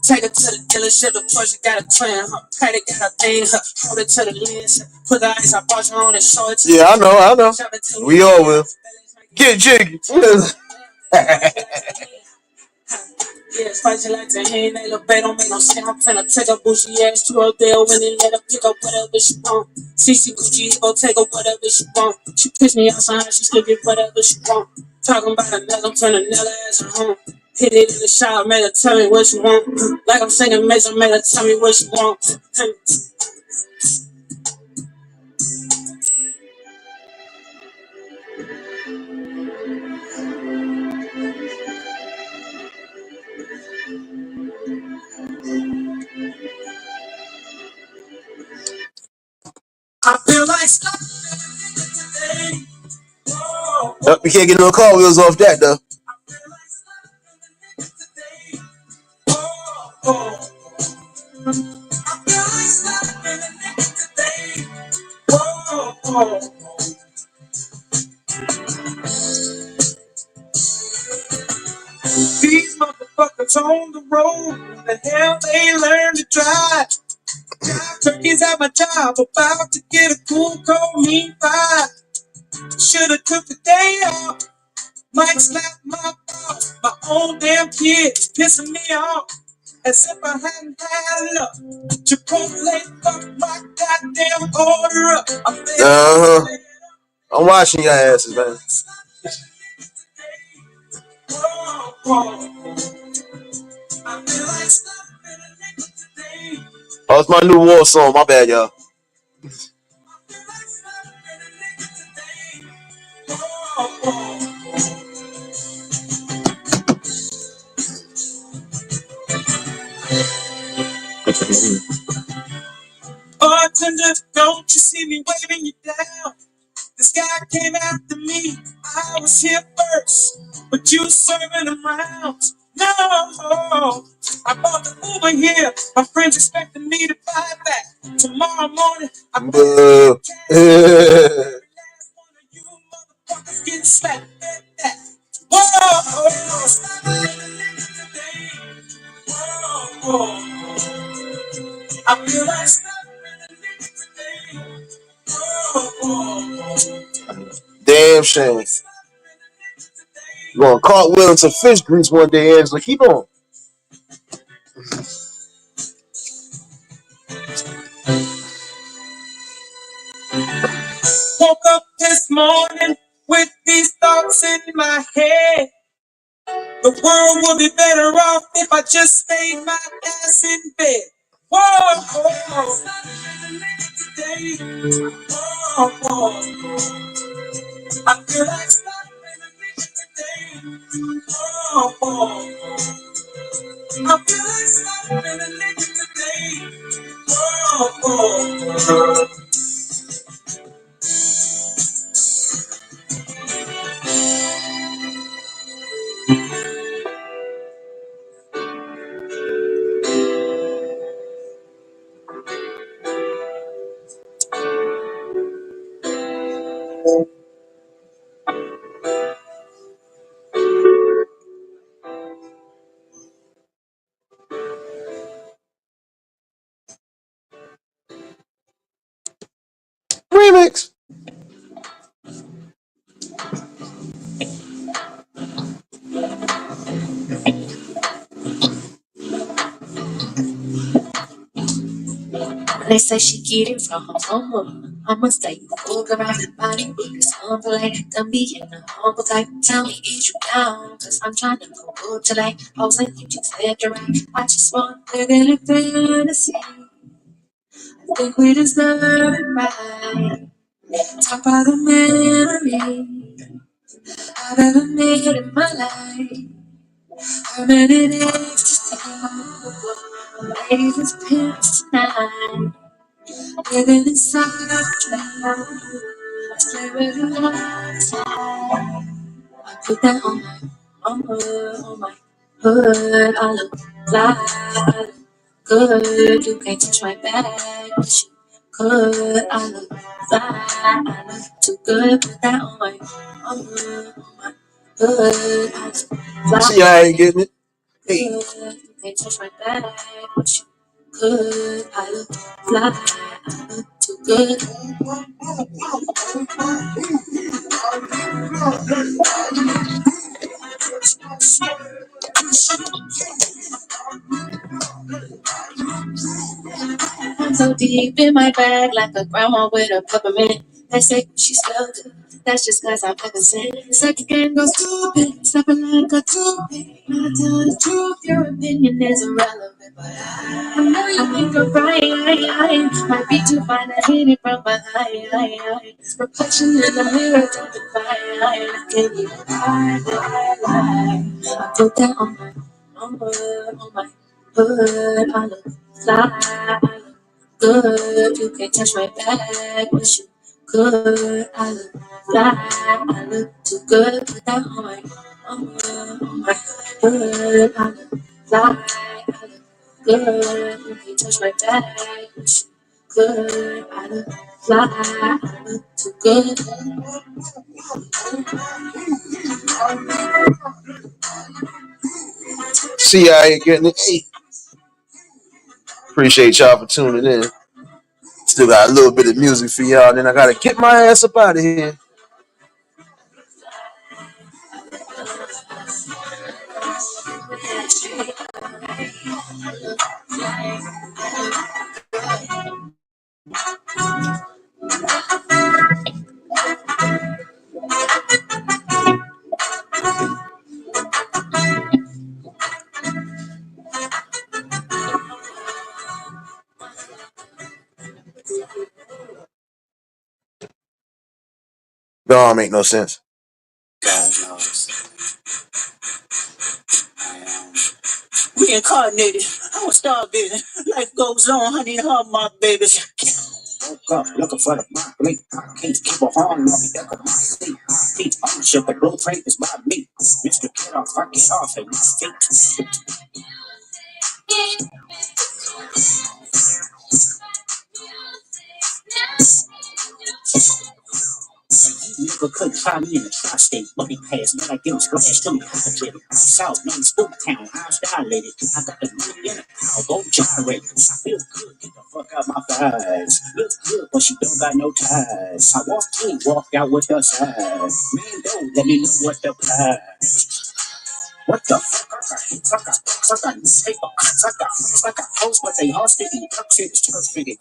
Take it to the dealership, the Porsche got a twin, huh? Patty got a thing, huh? Hold it to the lens, huh? Put the ice, I bought you on and show it to you. Yeah, I know. We all will. Get jiggy. Yeah, spicy like tahini, they look bad, don't make no sense. I'm finna take a bougie ass to a deal when they let her pick up whatever she want. CC Gucci, go take her whatever she want. She pitch me outside, she still get whatever she want. Talking about another, I'm finna nail her ass at home. Hit it in the shower, made her tell me what she want. Like I'm singing Mason, made her tell me what she want. I feel like today. Nope, we can't get no car wheels off that though. These motherfuckers on the road, the hell they learn to drive. Turkeys at my job, about to get a cool cold mean pie. Shoulda took the day off. Might slap my boss, my own damn kids, pissing me off. As if I hadn't had enough. Chipotle fucked my goddamn order up. I'm watching your asses, man. Oh, it's my new war song. My bad, y'all. Bartender, don't you see me waving you down? This guy came after me. I was here first, but you serving them rounds. No, I bought the Uber here. My friends expecting me to buy back tomorrow morning. I'm you motherfuckers getting slapped at that. Whoa, I feel like damn shame. You gonna cartwheel into fish grease one day, Angela. Keep on. Woke up this morning with these thoughts in my head. The world would be better off if I just stayed my ass in bed. Whoa, today. Whoa, I feel like stopping a nigga today. Whoa, I feel like stopping a nigga today. Whoa. Remix. They say she get it from her mama. I'ma stay fuck around your body with this humble like them being a humble type. Tell me, is you down? Cause I'm trying to go good today. I was like, you just said you're right. I just want to live in a fantasy. I think we deserve it right. Top of the memory I've ever made in my life. How many days to take? Ladies, it's pimps tonight. Living inside a dream. I stay with you all the time. I put that on my hood. I look fly, I look good. You can't touch my bag, but you could. I look fly, I look too good. Put that on my hood. I look fly. See, I ain't getting it. Hey. You can't touch my back, but you could. I look fly, I look too good. I'm so deep in my bag, like a grandma with a peppermint. They say she smell good. That's just cause I'm innocent. Second game goes stupid, snapping like a toothpick. Not telling the truth, your opinion is irrelevant. But I know you think I'm right. Might be too fine to hit it from behind. Reflection in the mirror, don't define. I can't even lie. I put that on my hood. I look fly. Good, you can't touch my bag, but you good. I look fly, I look too good. Put that on my hood. I look fly, I look good. You can't touch my bag, but you good. I look fly, I look too good. See y'all here getting it. Hey, appreciate y'all for tuning in. Still got a little bit of music for y'all. Then I gotta get my ass up out of here. Don't make no sense. Reincarnated, I was starving. Life goes on, honey, all my babies. Woke up looking for the broccoli. I can't keep a horn on me, that could my sleep. Teach ownership, the blueprint is by me. Mr. Get off, I get off at my feet. Nigga couldn't try me in the tri-state, but he passed, but I give him splash to me. I did it. South, no, Spook Town, eyes dilated. I got the money in the power, go generate. I feel good, get the fuck out my thighs. Look good, but she don't got no ties. I walked in, walked out with her size. Man, don't let me know what the prize. What the fuck? I got hits, I got books, I got newspaper cuts, I got friends, I got hoes, but they all sticky. Duck shit is perfect.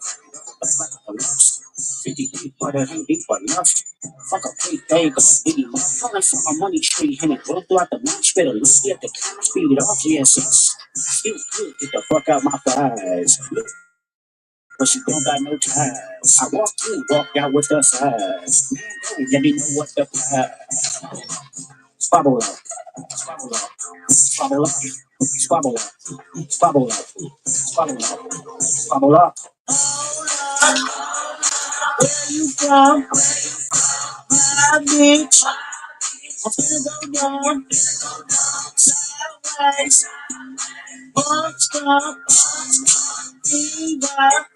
That's like a lunch. 50 deep, but it ain't deep enough. Fuck a plate, they go biggie. Falling from a money tree, and it roll throughout the lunch. Better look at the camera, speed it off, yes, yes. Feel good, get the fuck out my thighs. Look, but she don't got no ties. I walked in, walked out with her size. Man, don't let me know what the prize. Squabble up, squabble up, squabble up, squabble up, squabble up, squabble up, squabble up. Where you from? My bitch. I'm finna go down, sideways, bunched up, fever.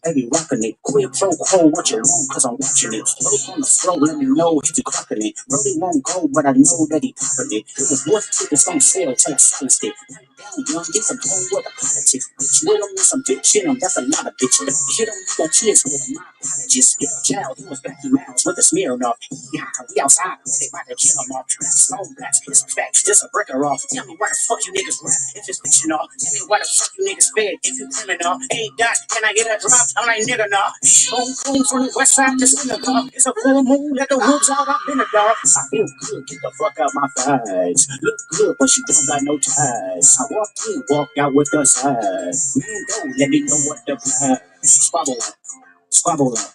Baby rockin' it, quit pro quo, what you want, cause I'm watching it. Look on the floor, let me know if you crockin' it. Brody won't go, but I know that he poppin' it. It was worth tickets on sale till I silenced it. Down young, get some home with a politics. Bitch with him, and some bitch in him, that's a lot of bitch. Hit him, you got kids with him, my apologies. Yeah, child, he was Becky Mouse with a smear off. Yeah, we outside, they about to kill him off. Stone backs, kiss some facts, just a breaker off. Tell me why the fuck you niggas rap if it's fiction off. Tell me why the fuck you niggas fed if you criminal. Hey, Doc, can I get a drop? I'm like, nigga, nah. Home clean from the west side to synagogue. It's a full moon, let the wolves out, I've been a dog. I feel good, get the fuck out my thighs. Look good, but you don't got no ties. I walked in, walked out with the size. Man, don't let me know what the prize. Squabble up, squabble up,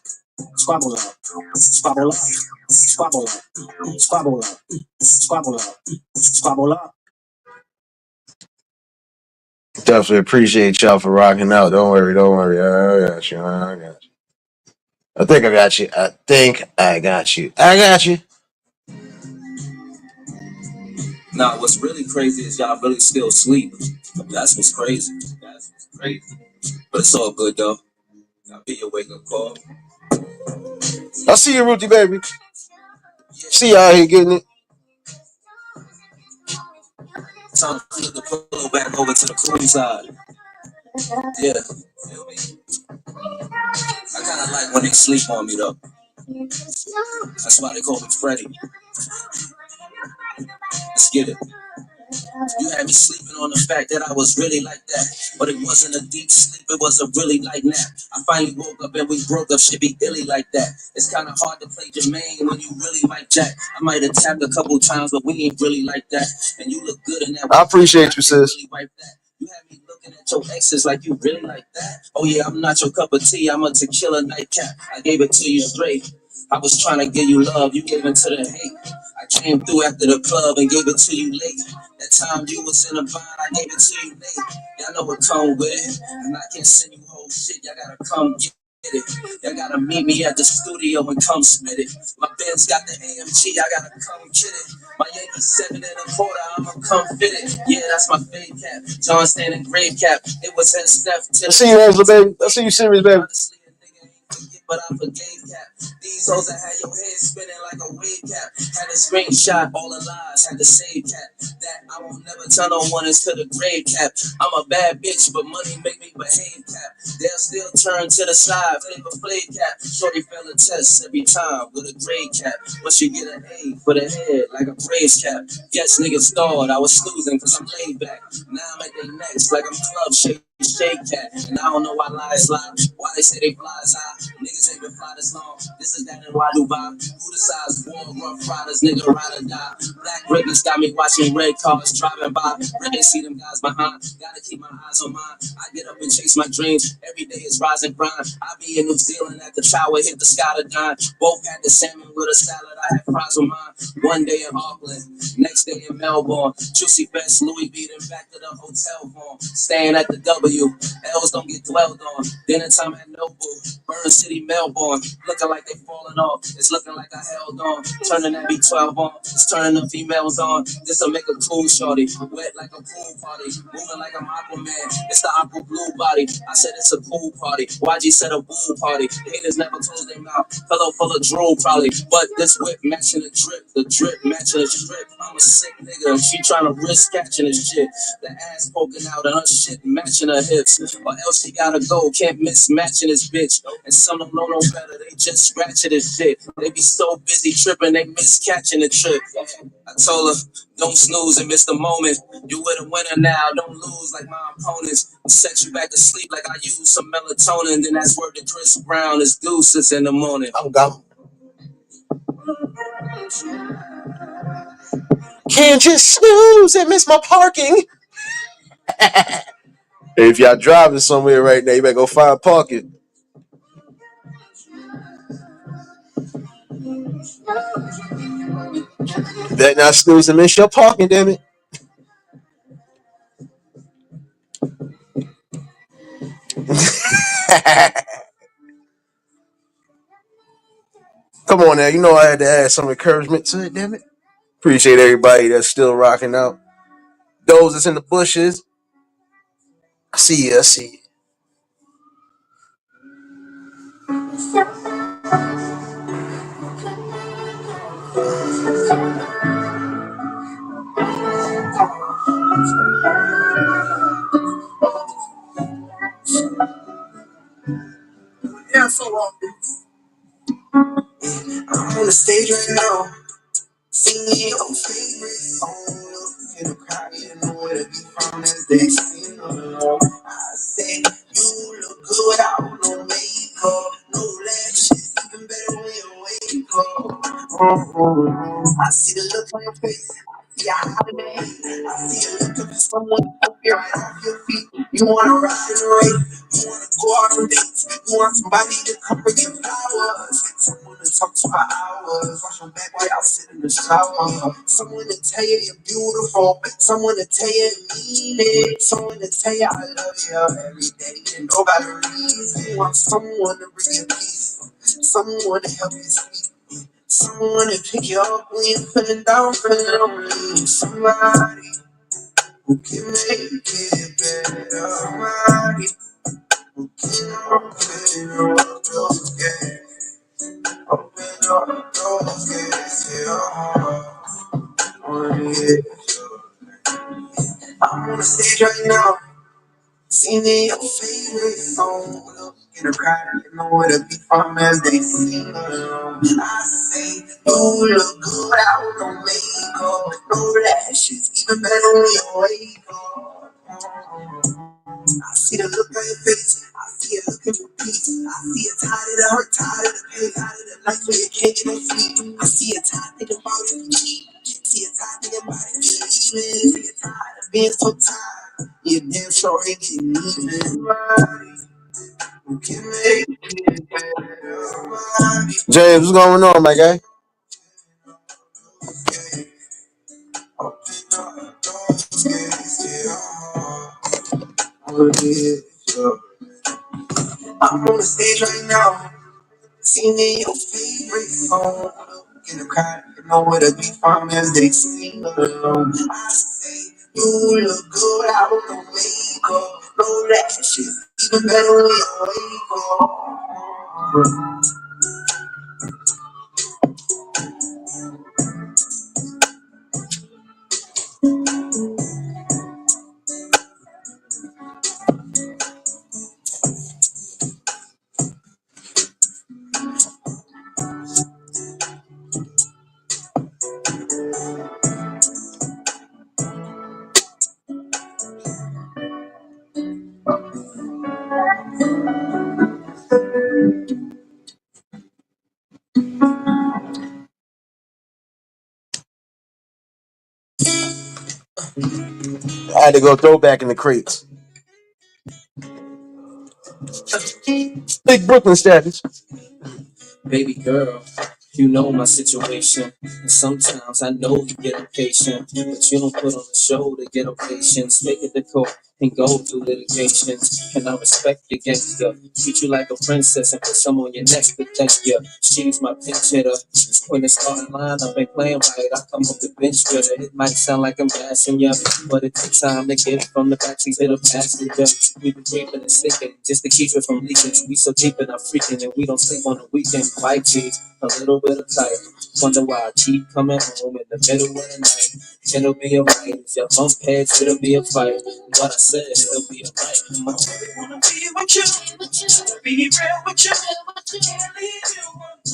squabble up, squabble up, squabble up, squabble up, squabble up, squabble up. Definitely appreciate y'all for rocking out. Don't worry, don't worry. I got you. I got you. I think I got you. I think I got you. I got you. Nah, what's really crazy is y'all really still sleep. That's what's crazy. That's what's crazy. But it's all good though. I'll be your wake up call. I'll see you, Ruthie, baby. See y'all here getting it. Time to flip the pillow back over to the cool side. Yeah, feel me? I kind of like when they sleep on me though. That's why they call me Freddy. Let's get it. You had me sleeping on the fact that I was really like that. But it wasn't a deep sleep, it was a really light nap. I finally woke up and we broke up, shit be illy like that. It's kinda hard to play Jermaine when you really like Jack. I might have tapped a couple times, but we ain't really like that. And you look good in that. I appreciate you, sis. Really wipe that. You had me looking at your exes like you really like that. Oh yeah, I'm not your cup of tea, I'm a tequila nightcap. I gave it to you straight. I was trying to give you love, you gave it to the hate. I came through after the club and gave it to you late. That time you was in a bind, I gave it to you late. Y'all know what come with it, and I can't send you whole shit. Y'all gotta come get it. Y'all gotta meet me at the studio and come spit it. My Benz got the AMG, I gotta come get it. My Yankee 7 1/4, I'ma come fit it. Yeah, that's my fade cap. John Stanton grave cap. It was at Steph. I see you, Angela, baby. I see you, serious, baby. Honestly, a nigga ain't forget, but I forgave cap. These hoes that had your head spinning like a wave cap. Had a screenshot, all the lies, had to save cap. That I won't never tell no one is to the grave cap. I'm a bad bitch, but money make me behave cap. They'll still turn to the side, flavor flave cap. Shorty fail a test every time with a grade cap. But she get an A for the head like a praise cap. Yes, niggas thought I was snoozing cause I'm laid back. Now I'm at their necks like I'm club shake cat. And I don't know why lies lie. Why they say they fly as high. Niggas ain't been fly this long. This is that and why Dubai. Who decides war, rough riders, nigga ride or die. Black Riggins got me watching red cars driving by. Really see them guys behind. Gotta keep my eyes on mine. I get up and chase my dreams. Every day is rise and grind. I be in New Zealand at the tower, hit the sky to dine. Both had the salmon with a salad. I had fries with mine. One day in Auckland, next day in Melbourne. Juicy Best, Louis V, then back to the hotel room. Staying at the W. L's don't get dwelled on. Dinner time at Noble. Burn City, Melbourne. Looking like they falling off. It's looking like I held on. Turning that B12 on. It's turning the females on. This'll make a cool shorty. Wet like a pool party. Moving like I'm Aquaman. It's the aqua blue body. I said it's a pool party. YG said a pool party. Haters never close their mouth. Pillow full of drool probably. But this whip matching the drip. The drip matching the strip. I'm a sick nigga. She trying to risk catching this shit. The ass poking out and her shit matching her hips. Or else she gotta go. Can't miss matching this bitch. And some don't know no better. They just scratching this shit. They be so busy tripping, they miss catching the trip. I told her, don't snooze and miss the moment. You with a winner now, don't lose like my opponents. Set you back to sleep like I use some melatonin. Then that's word to Chris Brown. It's deuces in the morning. I'm gone. Can't just snooze and miss my parking. If y'all driving somewhere right now, you better go find parking. Better not snooze and miss your parking, damn it. Come on now, you know I had to add some encouragement to it, damn it. Appreciate everybody that's still rocking out. Those that's in the bushes, I see you, I see you. Yeah, so I'm on the stage right now. Singing your favorite song. In the crowd, you know where to be from as they sing along. I say, you look good out, no makeup, no lashes, even better when you wake up. I see the look on your face, I see a holiday. I see you look up at someone, up you right off your feet. You wanna ride in the race, you wanna go out on dates, you want somebody to come bring you flowers, someone to talk to for hours, wash your back while y'all sit in the shower, someone to tell you you're beautiful, someone to tell you you mean it, someone to tell you I love you every day and nobody reason. You want someone to bring you peace, someone to help you sleep, someone to pick you up when you're feeling down, feeling lonely, somebody who can make it better, somebody who can open up those gates, open up those gates, yeah. Singing your favorite song in a crowd, you know what a big farm as they sing along. I say, you look good out on makeup, no lashes, even better when you wake up. I see the look on your face, I see it looking for peace. I see it tired of the hurt, tired of the pain, tired of the nights where you can't get no sleep. I see it tired thinking about it, see it tired thinking about it, see it tired of being so tired. You're damn sure it can leave. James, what's going on, my guy? I'm on the stage right now, singing your favorite song. In the crowd, you know what a big farm as they sing along. I say, you look good out the makeup, no lashes, even better when you wake up. I had to go throw back in the crates. Big Brooklyn status. Baby girl, you know my situation. And sometimes I know you get impatient, but you don't put on a show to get patience. Make it to court and go through litigations. And I respect your gangster. Treat you like a princess and put some on your neck to thank you. She's my pinch hitter. When the starting line, I've been playing right. I come off the bench with her. It might sound like I'm bashing ya, but it takes time to get from the backseat to the passenger. We been dreaming and sinking just to keep it from leaking. We so deep in our freaking and we don't sleep on the weekend. White teeth, a little bit of tight. Wonder why I keep coming home in the middle of the night. It'll be alright. If you bump heads, it'll be a fight. What I said, it'll be alright. I really wanna be with you. Be real with you. Can't leave you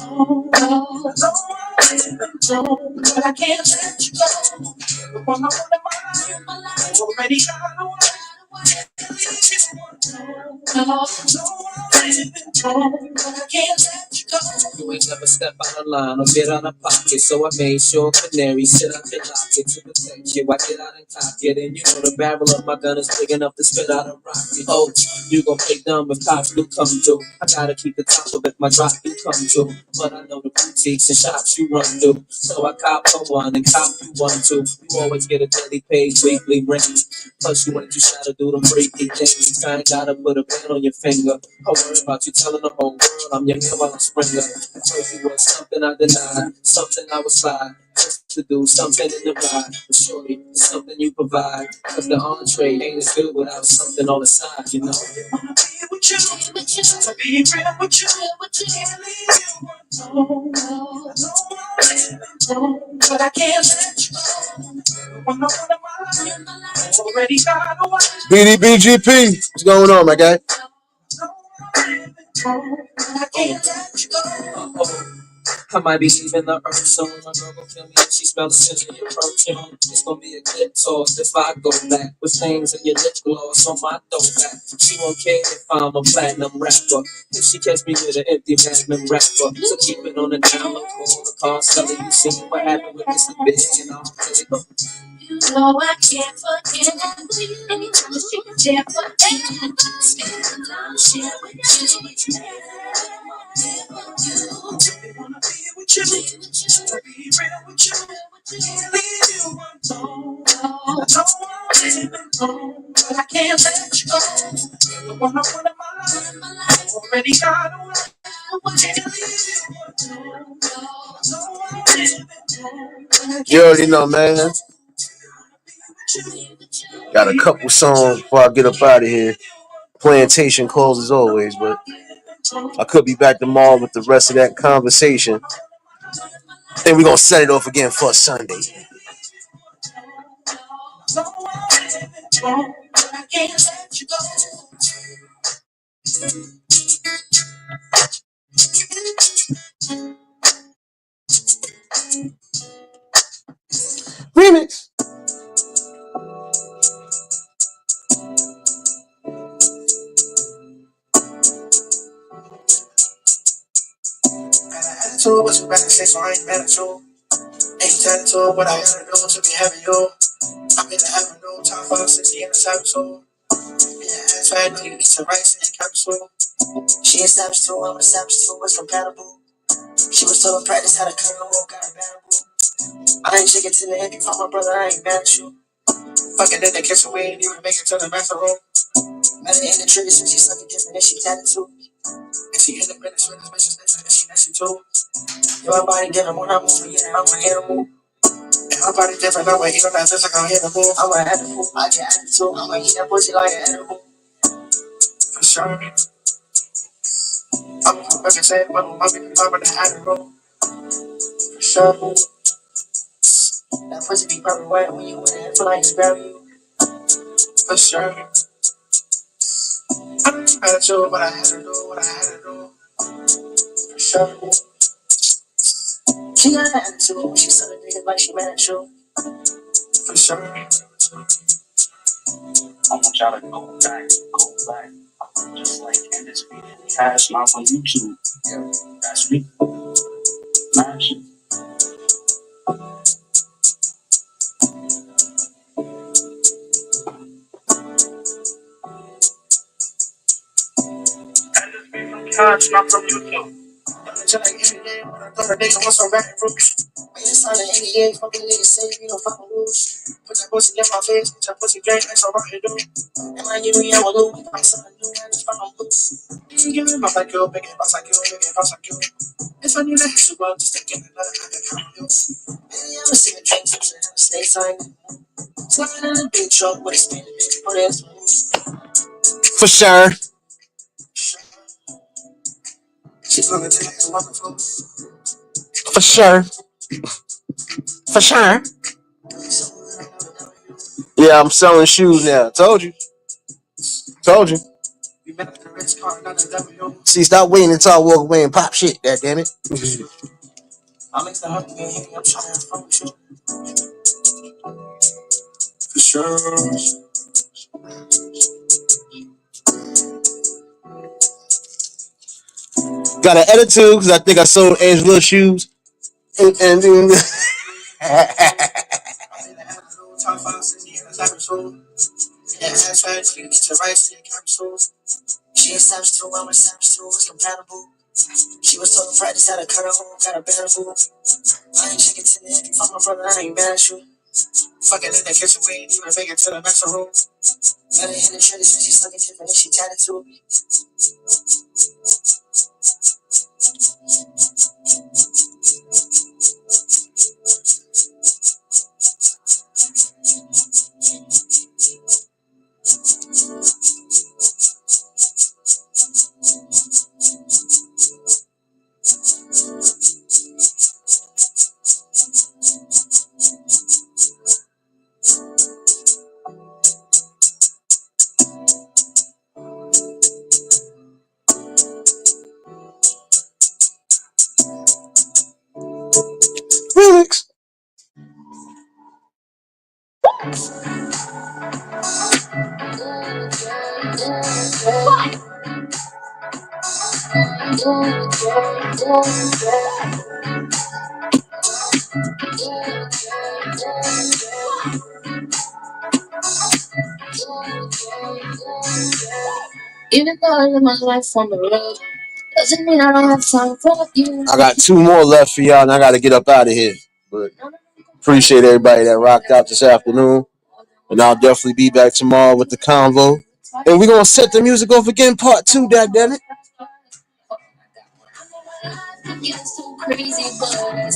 alone. Alone, but I can't let you go. The one I want in my life already got away. You ain't never step out of line or get out of pocket, so I made sure canary sit up and lock it to protect you. I get out and cock it, and you know the barrel of my gun is big enough to spit out a rocket. Oh, you gon' play dumb if cops do come through. I gotta keep the top of it, my drop do come through. But I know the boutiques and shops you run through, so I cop for one and cop you one too. You always get a daily page, weekly rent. Plus, you ain't too shy to do them freaky things. I ain't gotta put a pen on your finger. I worry about you telling the whole world I'm your man while I'm Springer. At first, it was something I denied, something I would slide. Just to do something in the ride. But surely, it's something you provide. Cause the entree ain't as good without something on the side, you know. I wanna be with you, to be real with you. Can't leave you alone. But I can't let you go. One of my life already got away. BDBGP, what's going on, my guy? I can't let you go. I might be leaving the earth soon. My girl gon' tell me if she smells the scent of your perfume. It's gonna be a good toss if I go back with stains of your lip gloss on my throwback. She won't care if I'm a platinum rapper. If she catch me with an empty magnum rapper. So keep it on the down low. Call the car, selling you seen what happened with Mr. Big and all. You know I can't forget anytime she can share for that. Spend the time share with you. I wanna be with you, to be real with you. Can't leave you alone. I don't wanna live alone, but I can't let you go. The one I want in my life already got away. Can't leave you alone. I don't wanna live alone. You already know, man. Got a couple songs before I get up out of here. Plantation calls as always, but I could be back tomorrow with the rest of that conversation. Then we're gonna set it off again for a Sunday. Remix. Attitude, what you better say, so I ain't mad at you. Ain't tattooed, what I gotta do to be having you. I'm in the avenue, top 560 in the type soul. Yeah, ass fat, know you eat some rice in the capsule. She a savage too, I'm a savage too, what's compatible? She was told practice how to cut her off, got a battle. I ain't shaking to the hip, you my brother, I ain't mad at you. Fucking in the kitchen, we ain't even make it to the bathroom. Met her in the trigger, since she sucking different than she tattooed. And she in the business with this bitch, and she messy too. Yo, my body different when I'm moving, yeah, I'm an animal. And my body different, I'm an eater, not just like I'm animal. I'm an animal, I get attitude, I'm gonna eat that pussy like an animal. For sure. I'm a fucking say, but I'm an animal. For sure. That pussy be probably wet when you in it, feel like it's value. For sure. I don't know about you, but I had to do what I had to do. For sure. She got an attitude, she suck a nigga like she mad at you. For sure. I want y'all to go back, just like Candace Beat. Cash mouth on YouTube. Yeah, that's me. Match. Candace Beat from Cash, not from YouTube. Just like any day, when I thought a nigga was so bad from it's not an 88, fucking niggas say we don't fucking lose. Put that pussy in my face, put that pussy drink, that's all right to do. And my you, yeah, well, Louis, I'm something new, and it's fucking loose. You give me my like you, big boss like you, big boss like you. If I knew that you were just thinking another kind of count you. Maybe I was singing drinks, I'm saying, stay time. Sliding in a big truck with a spinning bitch, put it For sure. she's on the day and wonderful. For sure. For sure. Yeah, I'm selling shoes now. Told you. Told you. See, stop waiting until I walk away and pop shit. That damn it. I make the hug again. I'm trying to fuck with you. For sure. Got an attitude because I think I sold Angela shoes. And Top 5 since the end of episode. Yeah, that's right. You get your rice in capsules. She a savage too, I'm a savage too. It's compatible. She was told to practice how to cut her home, got a better food. I ain't chicken to the head. Fuck my brother, I ain't mad at you. Fucking in the kitchen, we ain't even make it to the bathroom. Met her in the trailer, since she sucking different than she tattooed. Remix. Even though I live my life on the road, doesn't mean I don't have time for you. I got two more left for y'all, and I got to get up out of here. But appreciate everybody that rocked out this afternoon. And I'll definitely be back tomorrow with the convo. And we're going to set the music off again, part 2, goddammit.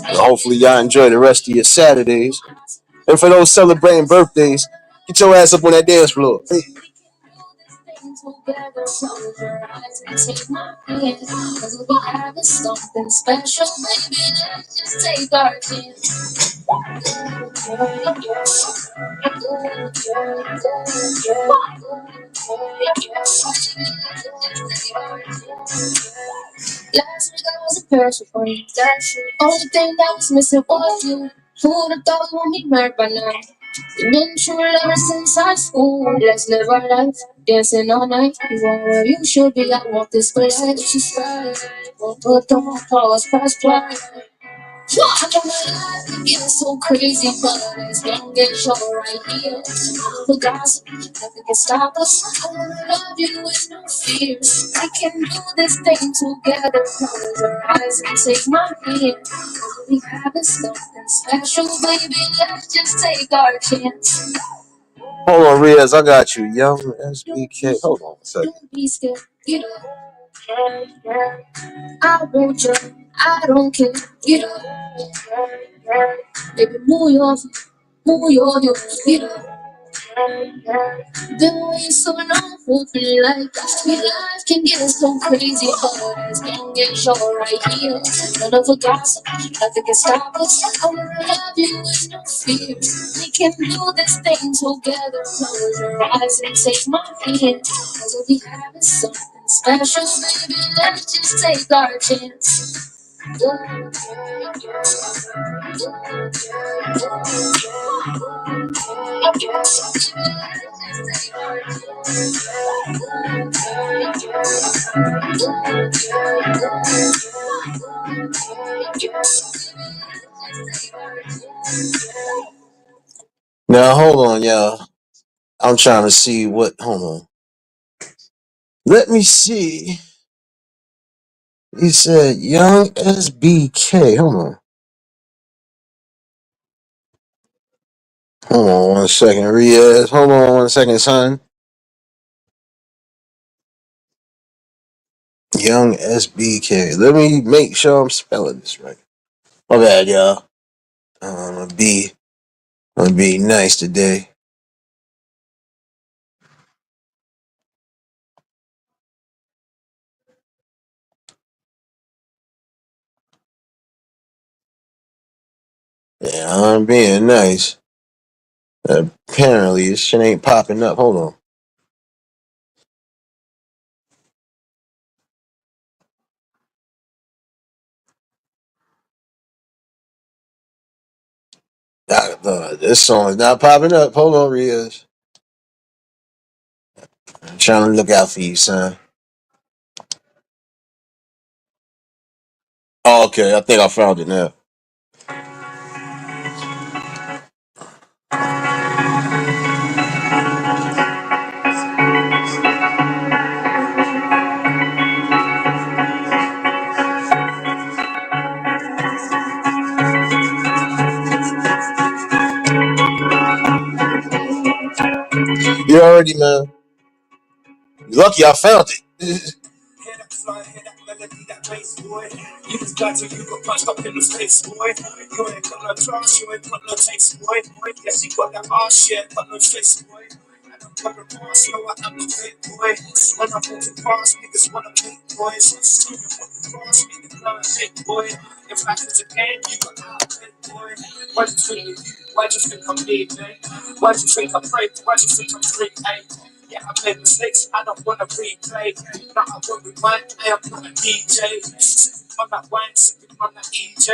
And hopefully y'all enjoy the rest of your Saturdays. And for those celebrating birthdays, get your ass up on that dance floor. Hey. together, close your eyes and take my hand. Cause we have something special, baby. Let's just take our chance. Last week I was a person for you. That's it. Only thing that was missing was you. Who would have thought we would be married by now? We've been true ever since high school. Let's live our life, dancing all night. You are where you should be. I want this place that you slide. Won't put the pause, press play. I know my life can get so crazy, but as long as you're right here, the gossip, nothing can stop us. I wanna love you with no fears. We can do this thing together. Close your eyes and take my hand. We have something special, baby. Let's just take our chance. Hold on, Riaz, I got you. Young SBK. Hold on a second. Don't be scared. Get up. I won't jump. I don't care. Get up. Baby, move your hips. Get up. Been waiting so long, hoping like your life can get so crazy, but as long as you're right here, none of the gossip, nothing can stop us. I wanna love you with no fear. We can do this thing together. Close your eyes and take my hand. Cause we'll be having something special, baby. Let's just take our chance. Now, hold on, y'all. I'm trying to see what. Hold on. Let me see. He said Young SBK. Hold on. Hold on 1 second, Riaz. Hold on 1 second, son. Young SBK. Let me make sure I'm spelling this right. My bad, y'all. I'm gonna be nice today. Yeah, I'm being nice. Apparently, this shit ain't popping up. Hold on. This song is not popping up. Hold on, Riaz. I'm trying to look out for you, son. Oh, okay. I think I found it now. You already, man. You lucky I found it. Hear that fly, hear that melody, that bass, boy. You just got to, you got punched up in the face, boy. You ain't got no class, you ain't got no taste, boy. Yes, you got that ass, yeah, got no face, boy. And I'm gonna pass, no, I am the big boy. When I walk it past, niggas wanna make noise. Screaming what the cross, me the blind big boy. If life is a game, you got out big boy. Why do you think, why do you think I'm big, man? Why do you think I'm brave? Why do you think I'm free, hey? Yeah, I made mistakes, I don't wanna replay. Now I won't rewind, I am not a DJ. Sipping on that wine, sipping on that EJ.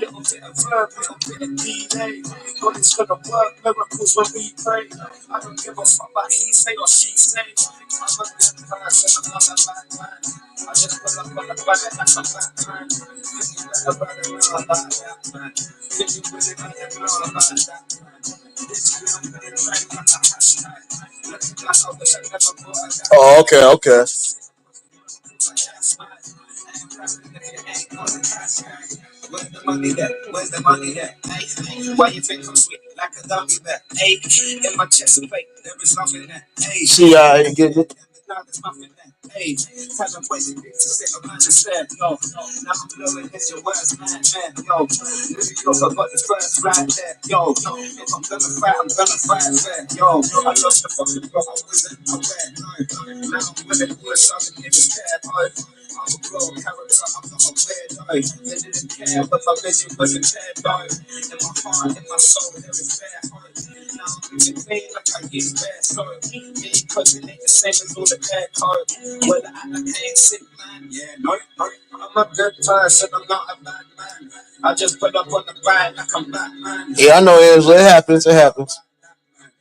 Little bit of verb, little bit of delay. God is gonna work, miracles when we pray. I don't give a fuck about he say or she say. I'm a good person, I'm not a bad man. I just pull up on the button, that's a bad man. Think you better better know about that, man. Think you really better know about that, man. This is I'm gonna drink like a hashtag. Oh, okay, okay. Where's the money there? Where's the money there? Hey, why you think I'm sweet like a dummy bear? Hey, in my chest plate, there is nothing there. Hey, See, I ain't getting it. now there's nothing there. Hey, haven't waited to sit around and said, no. Now I'm blowing his your words, man. Yo, New York, I got the first right there. Yo, if I'm gonna fight fair. Yo, I lost the fucking plot, I wasn't aware. No, now I'm winning all the something in the care. I'm a broad character, I'm not a weirdo. They didn't care, but my vision wasn't there, though. In my heart, in my soul, there is fair hope. Now I'm living clean like I use bare soap. Me, cause it ain't the same as all the bare code. Well, I ain't sick, man. Yeah, no. I'm a good person, I'm not a bad man. I just put up on the grind like I'm Batman. Yeah, I know, Angela. It happens. It happens.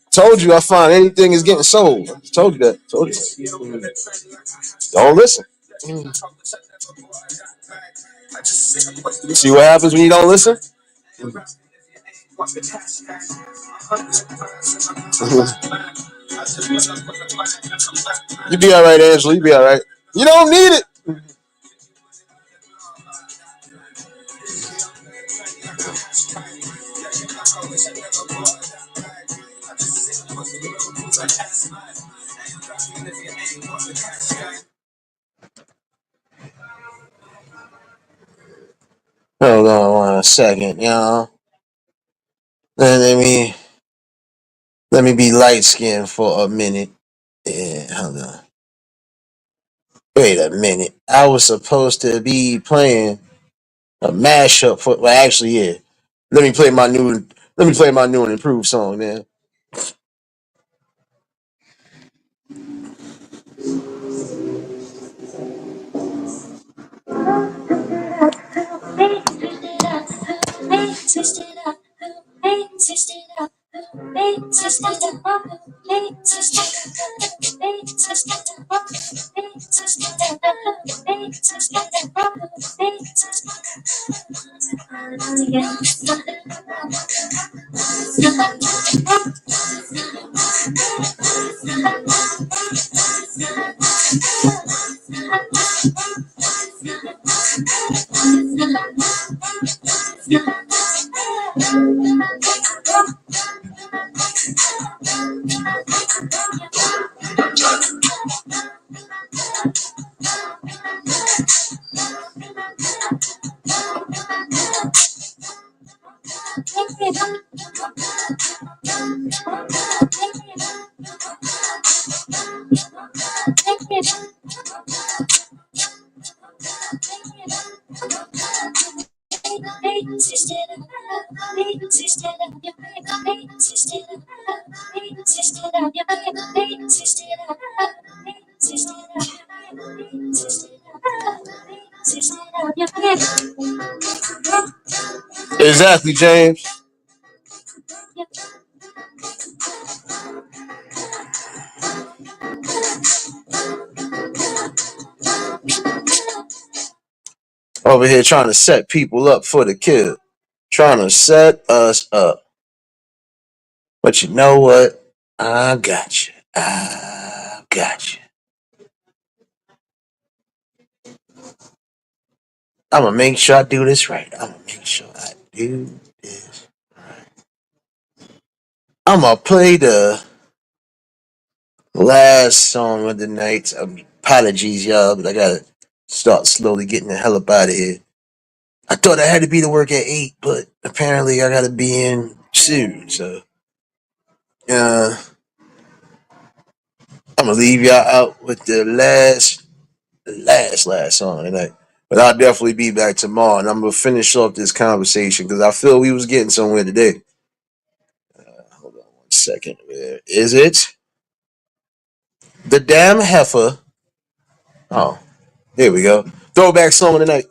Told you I find anything is getting sold. Told you that. Told you that. Don't listen. You see what happens when you don't listen? You be all right, Angela. You be all right. You don't need it. Hold on 1 second, y'all. Let me be light skinned for a minute. Yeah, hold on. Wait a minute. I was supposed to be playing a mashup for. Well, actually, yeah. Let me play my new. Let me play my new and improved song, man. Exactly, James. Over here trying to set people up for the kill. Trying to set us up. But you know what? I got you. I got you. I'm gonna make sure I do this right. I'm gonna make sure I do this right. I'm gonna play the last song of the night. Apologies, y'all, but I gotta start slowly getting the hell up out of here. I thought I had to be to work at 8, but apparently I gotta be in soon. So, uh, I'm gonna leave y'all out with the last song tonight. But I'll definitely be back tomorrow, and I'm gonna finish off this conversation because I feel we was getting somewhere today. Hold on 1 second. Where is it? The damn heifer. Oh, here we go. Throwback song of the night.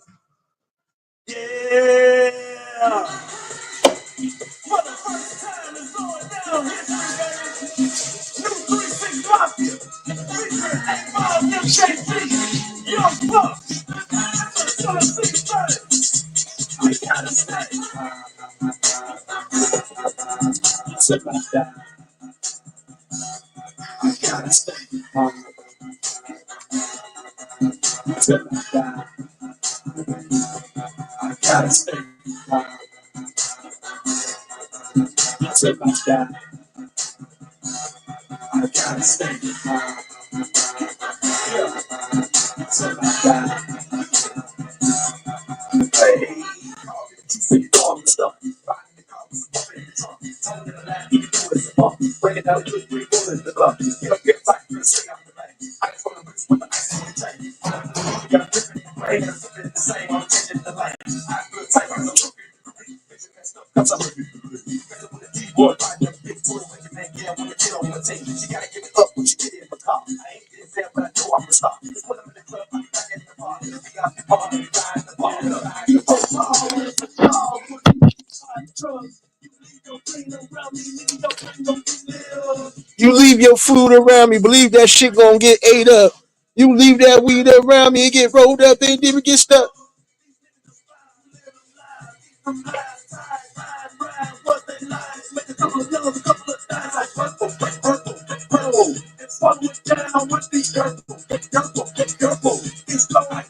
You leave your food around me, believe that shit gonna get ate up. You leave that weed around me, it get rolled up and even get stuck.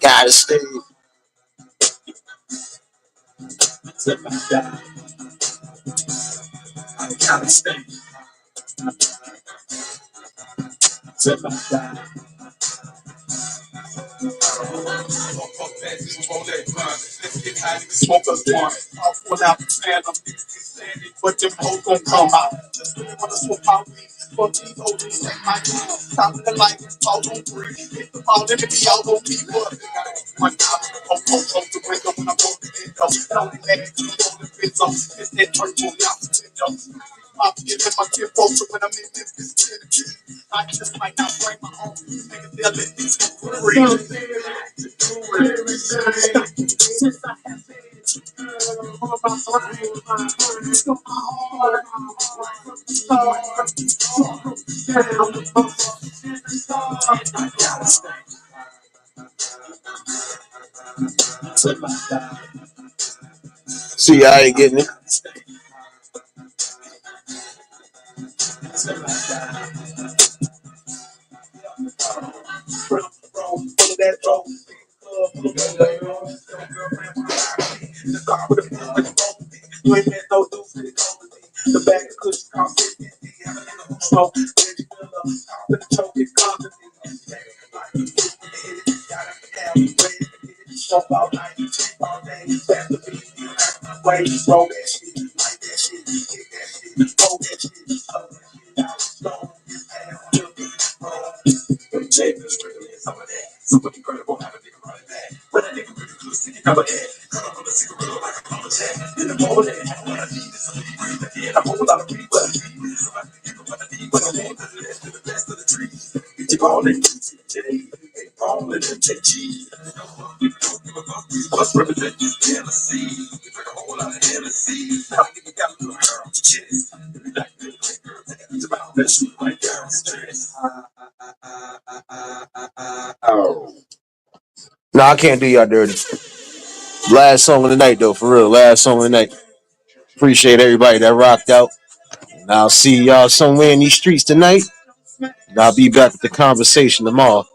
Gotta stay. See, I ain't getting it. No, I can't do y'all dirty. Last song of the night, though, for real. Last song of the night. Appreciate everybody that rocked out. And I'll see y'all somewhere in these streets tonight. And I'll be back with the conversation tomorrow.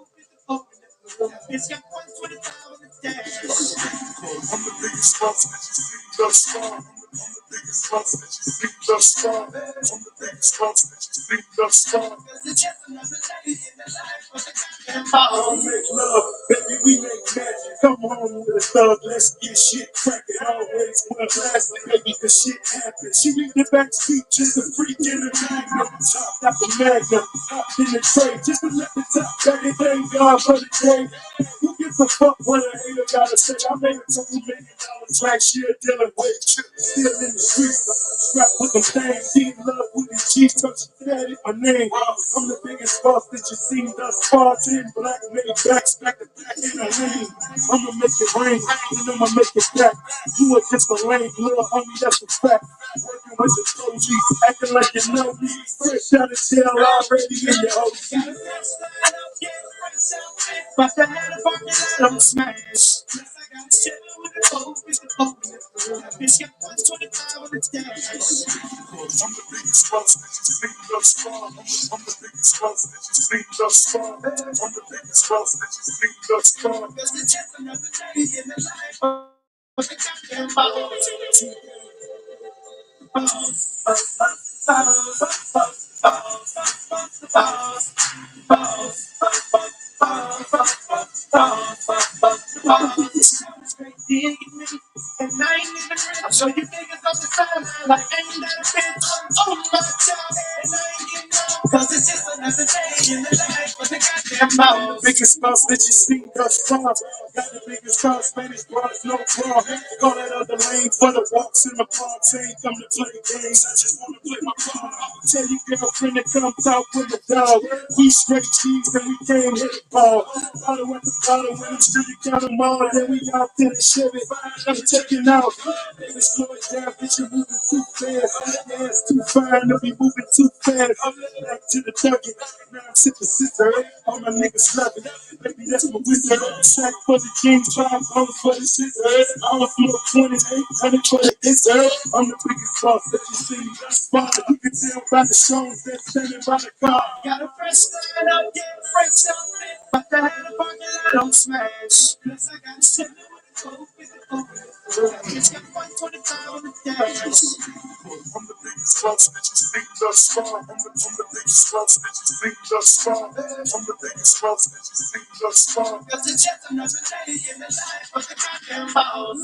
And I ain't even real. So you niggas on the sideline like ain't that a bitch? Oh my God, and I ain't getting off. Cause it's just another day in the life of the goddamn mouth. Biggest boss that you see thus far. Got the biggest cross, Spanish bars, no draw. Call that other lane for the walks in the parks. Ain't come to play games, I just wanna play my part. Tell your girlfriend to come talk with the dog. We straight cheese and we can't hit the ball. Bottle at the bottle, when it's true, you count them all. Then we out there to ship it. I'm taking out. Baby, slow it down, bitch, you're moving too fast. Yeah, it's too fine to be moving too fast. Back to the dugout. Now I'm sipping sister. All my niggas love it. Baby, that's my wizard. Sack for the jeans, 5 pounds for the scissors. I'm a floor 2800 for the insert. I'm the biggest boss that you see. Spot, you can tell by the stones that's standing by the car. Got a fresh line up, get a fresh outfit. But that had a parking lot, don't smash. Plus, I got a shit with a coke with the coke. It's got 125 on the dash. I'm the biggest boss that you see thus far. I'm the biggest boss that you see thus far. I'm the biggest boss that you see thus far. Cause it's just another day in the life of the goddamn boss.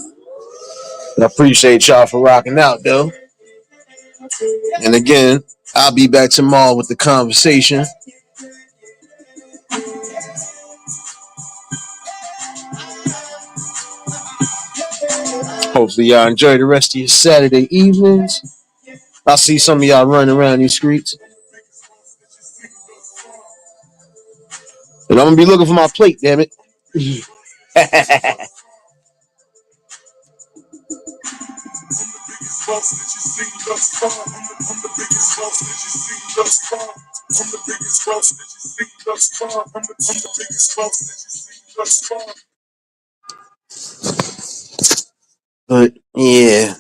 I appreciate y'all for rocking out, though. And again, I'll be back tomorrow with the conversation. Hopefully, y'all enjoy the rest of your Saturday evenings. I see some of y'all running around these streets. And I'm gonna be looking for my plate, damn it. But yeah,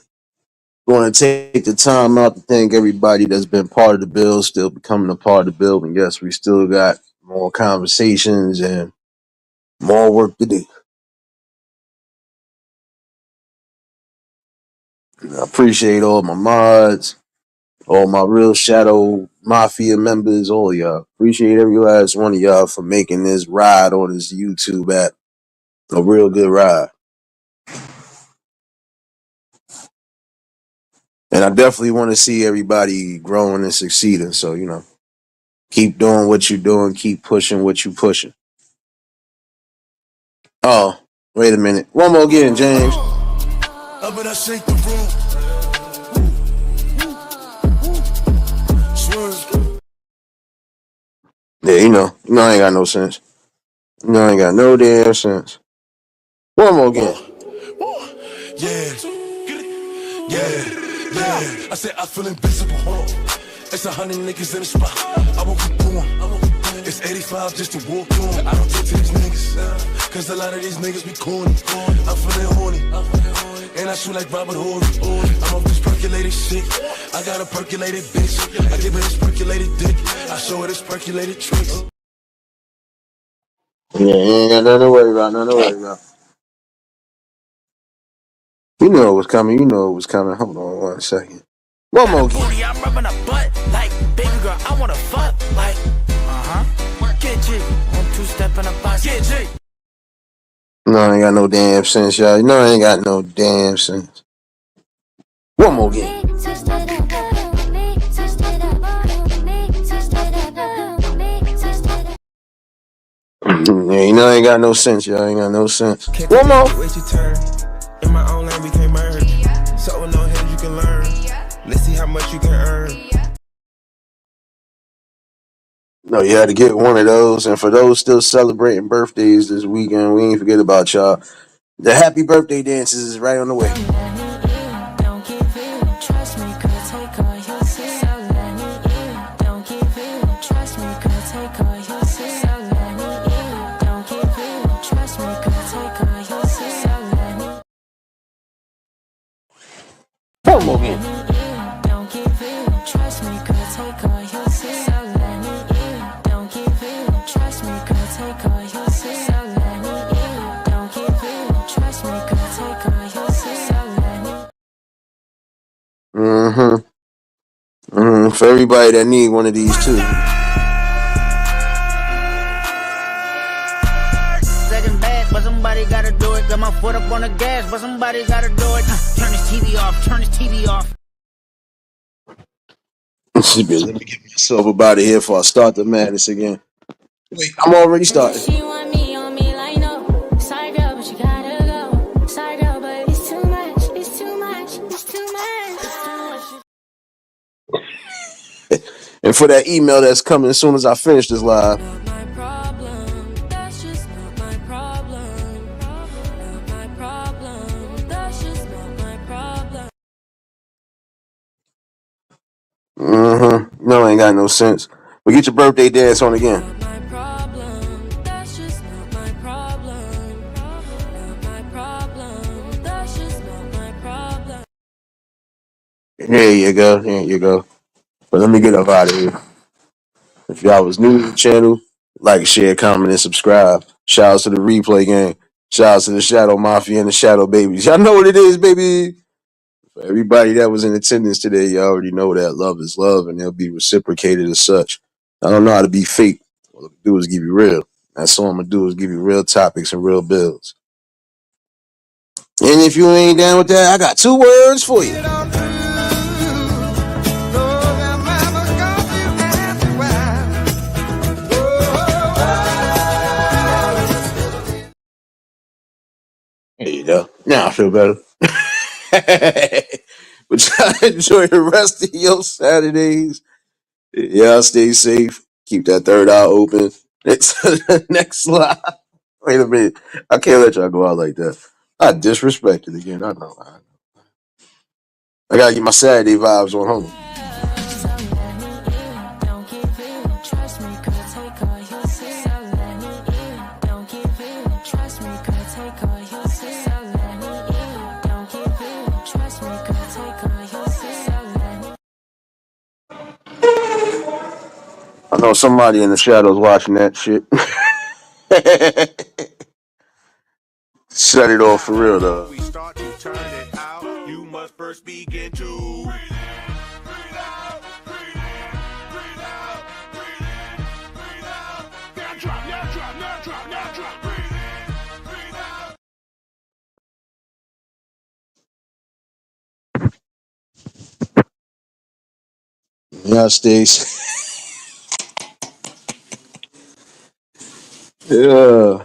want to take the time out to thank everybody that's been part of the build, still becoming a part of the build. And yes, we still got more conversations and more work to do. And I appreciate all my mods, all my real shadow mafia members, all y'all. Appreciate every last one of y'all for making this ride on this YouTube app a real good ride. And I definitely want to see everybody growing and succeeding. So, keep doing what you're doing, keep pushing what you're pushing. Oh, wait a minute. One more again, James. Up and I shake the room. Yeah, I ain't got no sense. I ain't got no damn sense. One more again. Yeah, yeah. I said I feel invincible. It's 100 niggas in the spot. I won't keep going. It's 85 just to walk on. I don't talk to these niggas, cause a lot of these niggas be corny. I'm feeling horny, and I shoot like Robert Horry. I'm off this percolated shit. I got a percolated bitch. I give her this percolated dick. I show her this percolated tricks. Yeah, ain't got nothing to worry about, You know it was coming. Hold on 1 second. One more again. I'm rubbing a butt like, baby girl, I wanna fuck like, get G. 1-2 step in a box, get G. No, I ain't got no damn sense, y'all. I ain't got no damn sense. One more again. Yeah, I ain't got no sense, y'all. Ain't got no sense. One more. In my own lane, we can't merge. So with no head, you can learn. Let's see how much you can earn. No, you had to get one of those. And for those still celebrating birthdays this weekend, we ain't forget about y'all. The happy birthday dances is right on the way. One more again. For everybody that need one of these too. somebody gotta do it. Got my foot up on the gas, but somebody gotta do it. Turn this TV off, turn this TV off. Let me get myself up out of here before I start the madness again. Wait, I'm already starting. She want me on me like no. Sorry girl, but you gotta go. Sorry girl, but it's too much. It's too much. It's too much. And for that email that's coming as soon as I finish this live. Not my problem. That's just not my problem. Not my problem. That's just not my problem. No, ain't got no sense. But get your birthday dance on again. Not my problem. That's just not my problem. Not my problem. That's just not my problem. There you go. There you go. But let me get up out of here. If y'all was new to the channel, like, share, comment, and subscribe. Shout out to the replay gang. Shout out to the Shadow Mafia and the Shadow Babies. Y'all know what it is, baby. For everybody that was in attendance today, you already know that love is love and it'll be reciprocated as such. I don't know how to be fake. All I can do is give you real. That's all I'm going to do is give you real topics and real bills. And if you ain't down with that, I got 2 words for you. There you go. Now I feel better. But y'all enjoy the rest of your Saturdays. Y'all stay safe. Keep that third eye open. It's the next live. Wait a minute. I can't let y'all go out like that. I disrespected again. I know. I gotta get my Saturday vibes on home. I know somebody in the shadows watching that shit. Shut it off for real though. We start to turn it out. You must first begin to breathe out, breathe in, breathe out, breathe in, breathe out. Now drop, now drop, now drop, now drop. Breathe in, breathe out. Y'all stay safe. Yeah.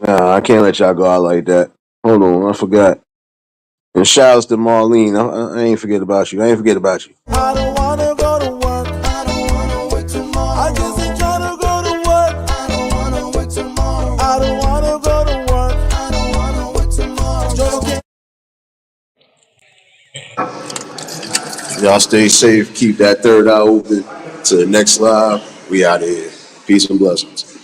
Nah, I can't let y'all go out like that. Hold on, I forgot. And shout outs to Marlene. I ain't forget about you. I ain't forget about you. I don't wanna go to work. I don't wanna wait tomorrow. I just ain't tryna go to work. I don't wanna wait tomorrow. I don't wanna go to work. I don't wanna wait tomorrow. Y'all stay safe. Keep that third eye open. To the next live, we out of here. Peace and blessings.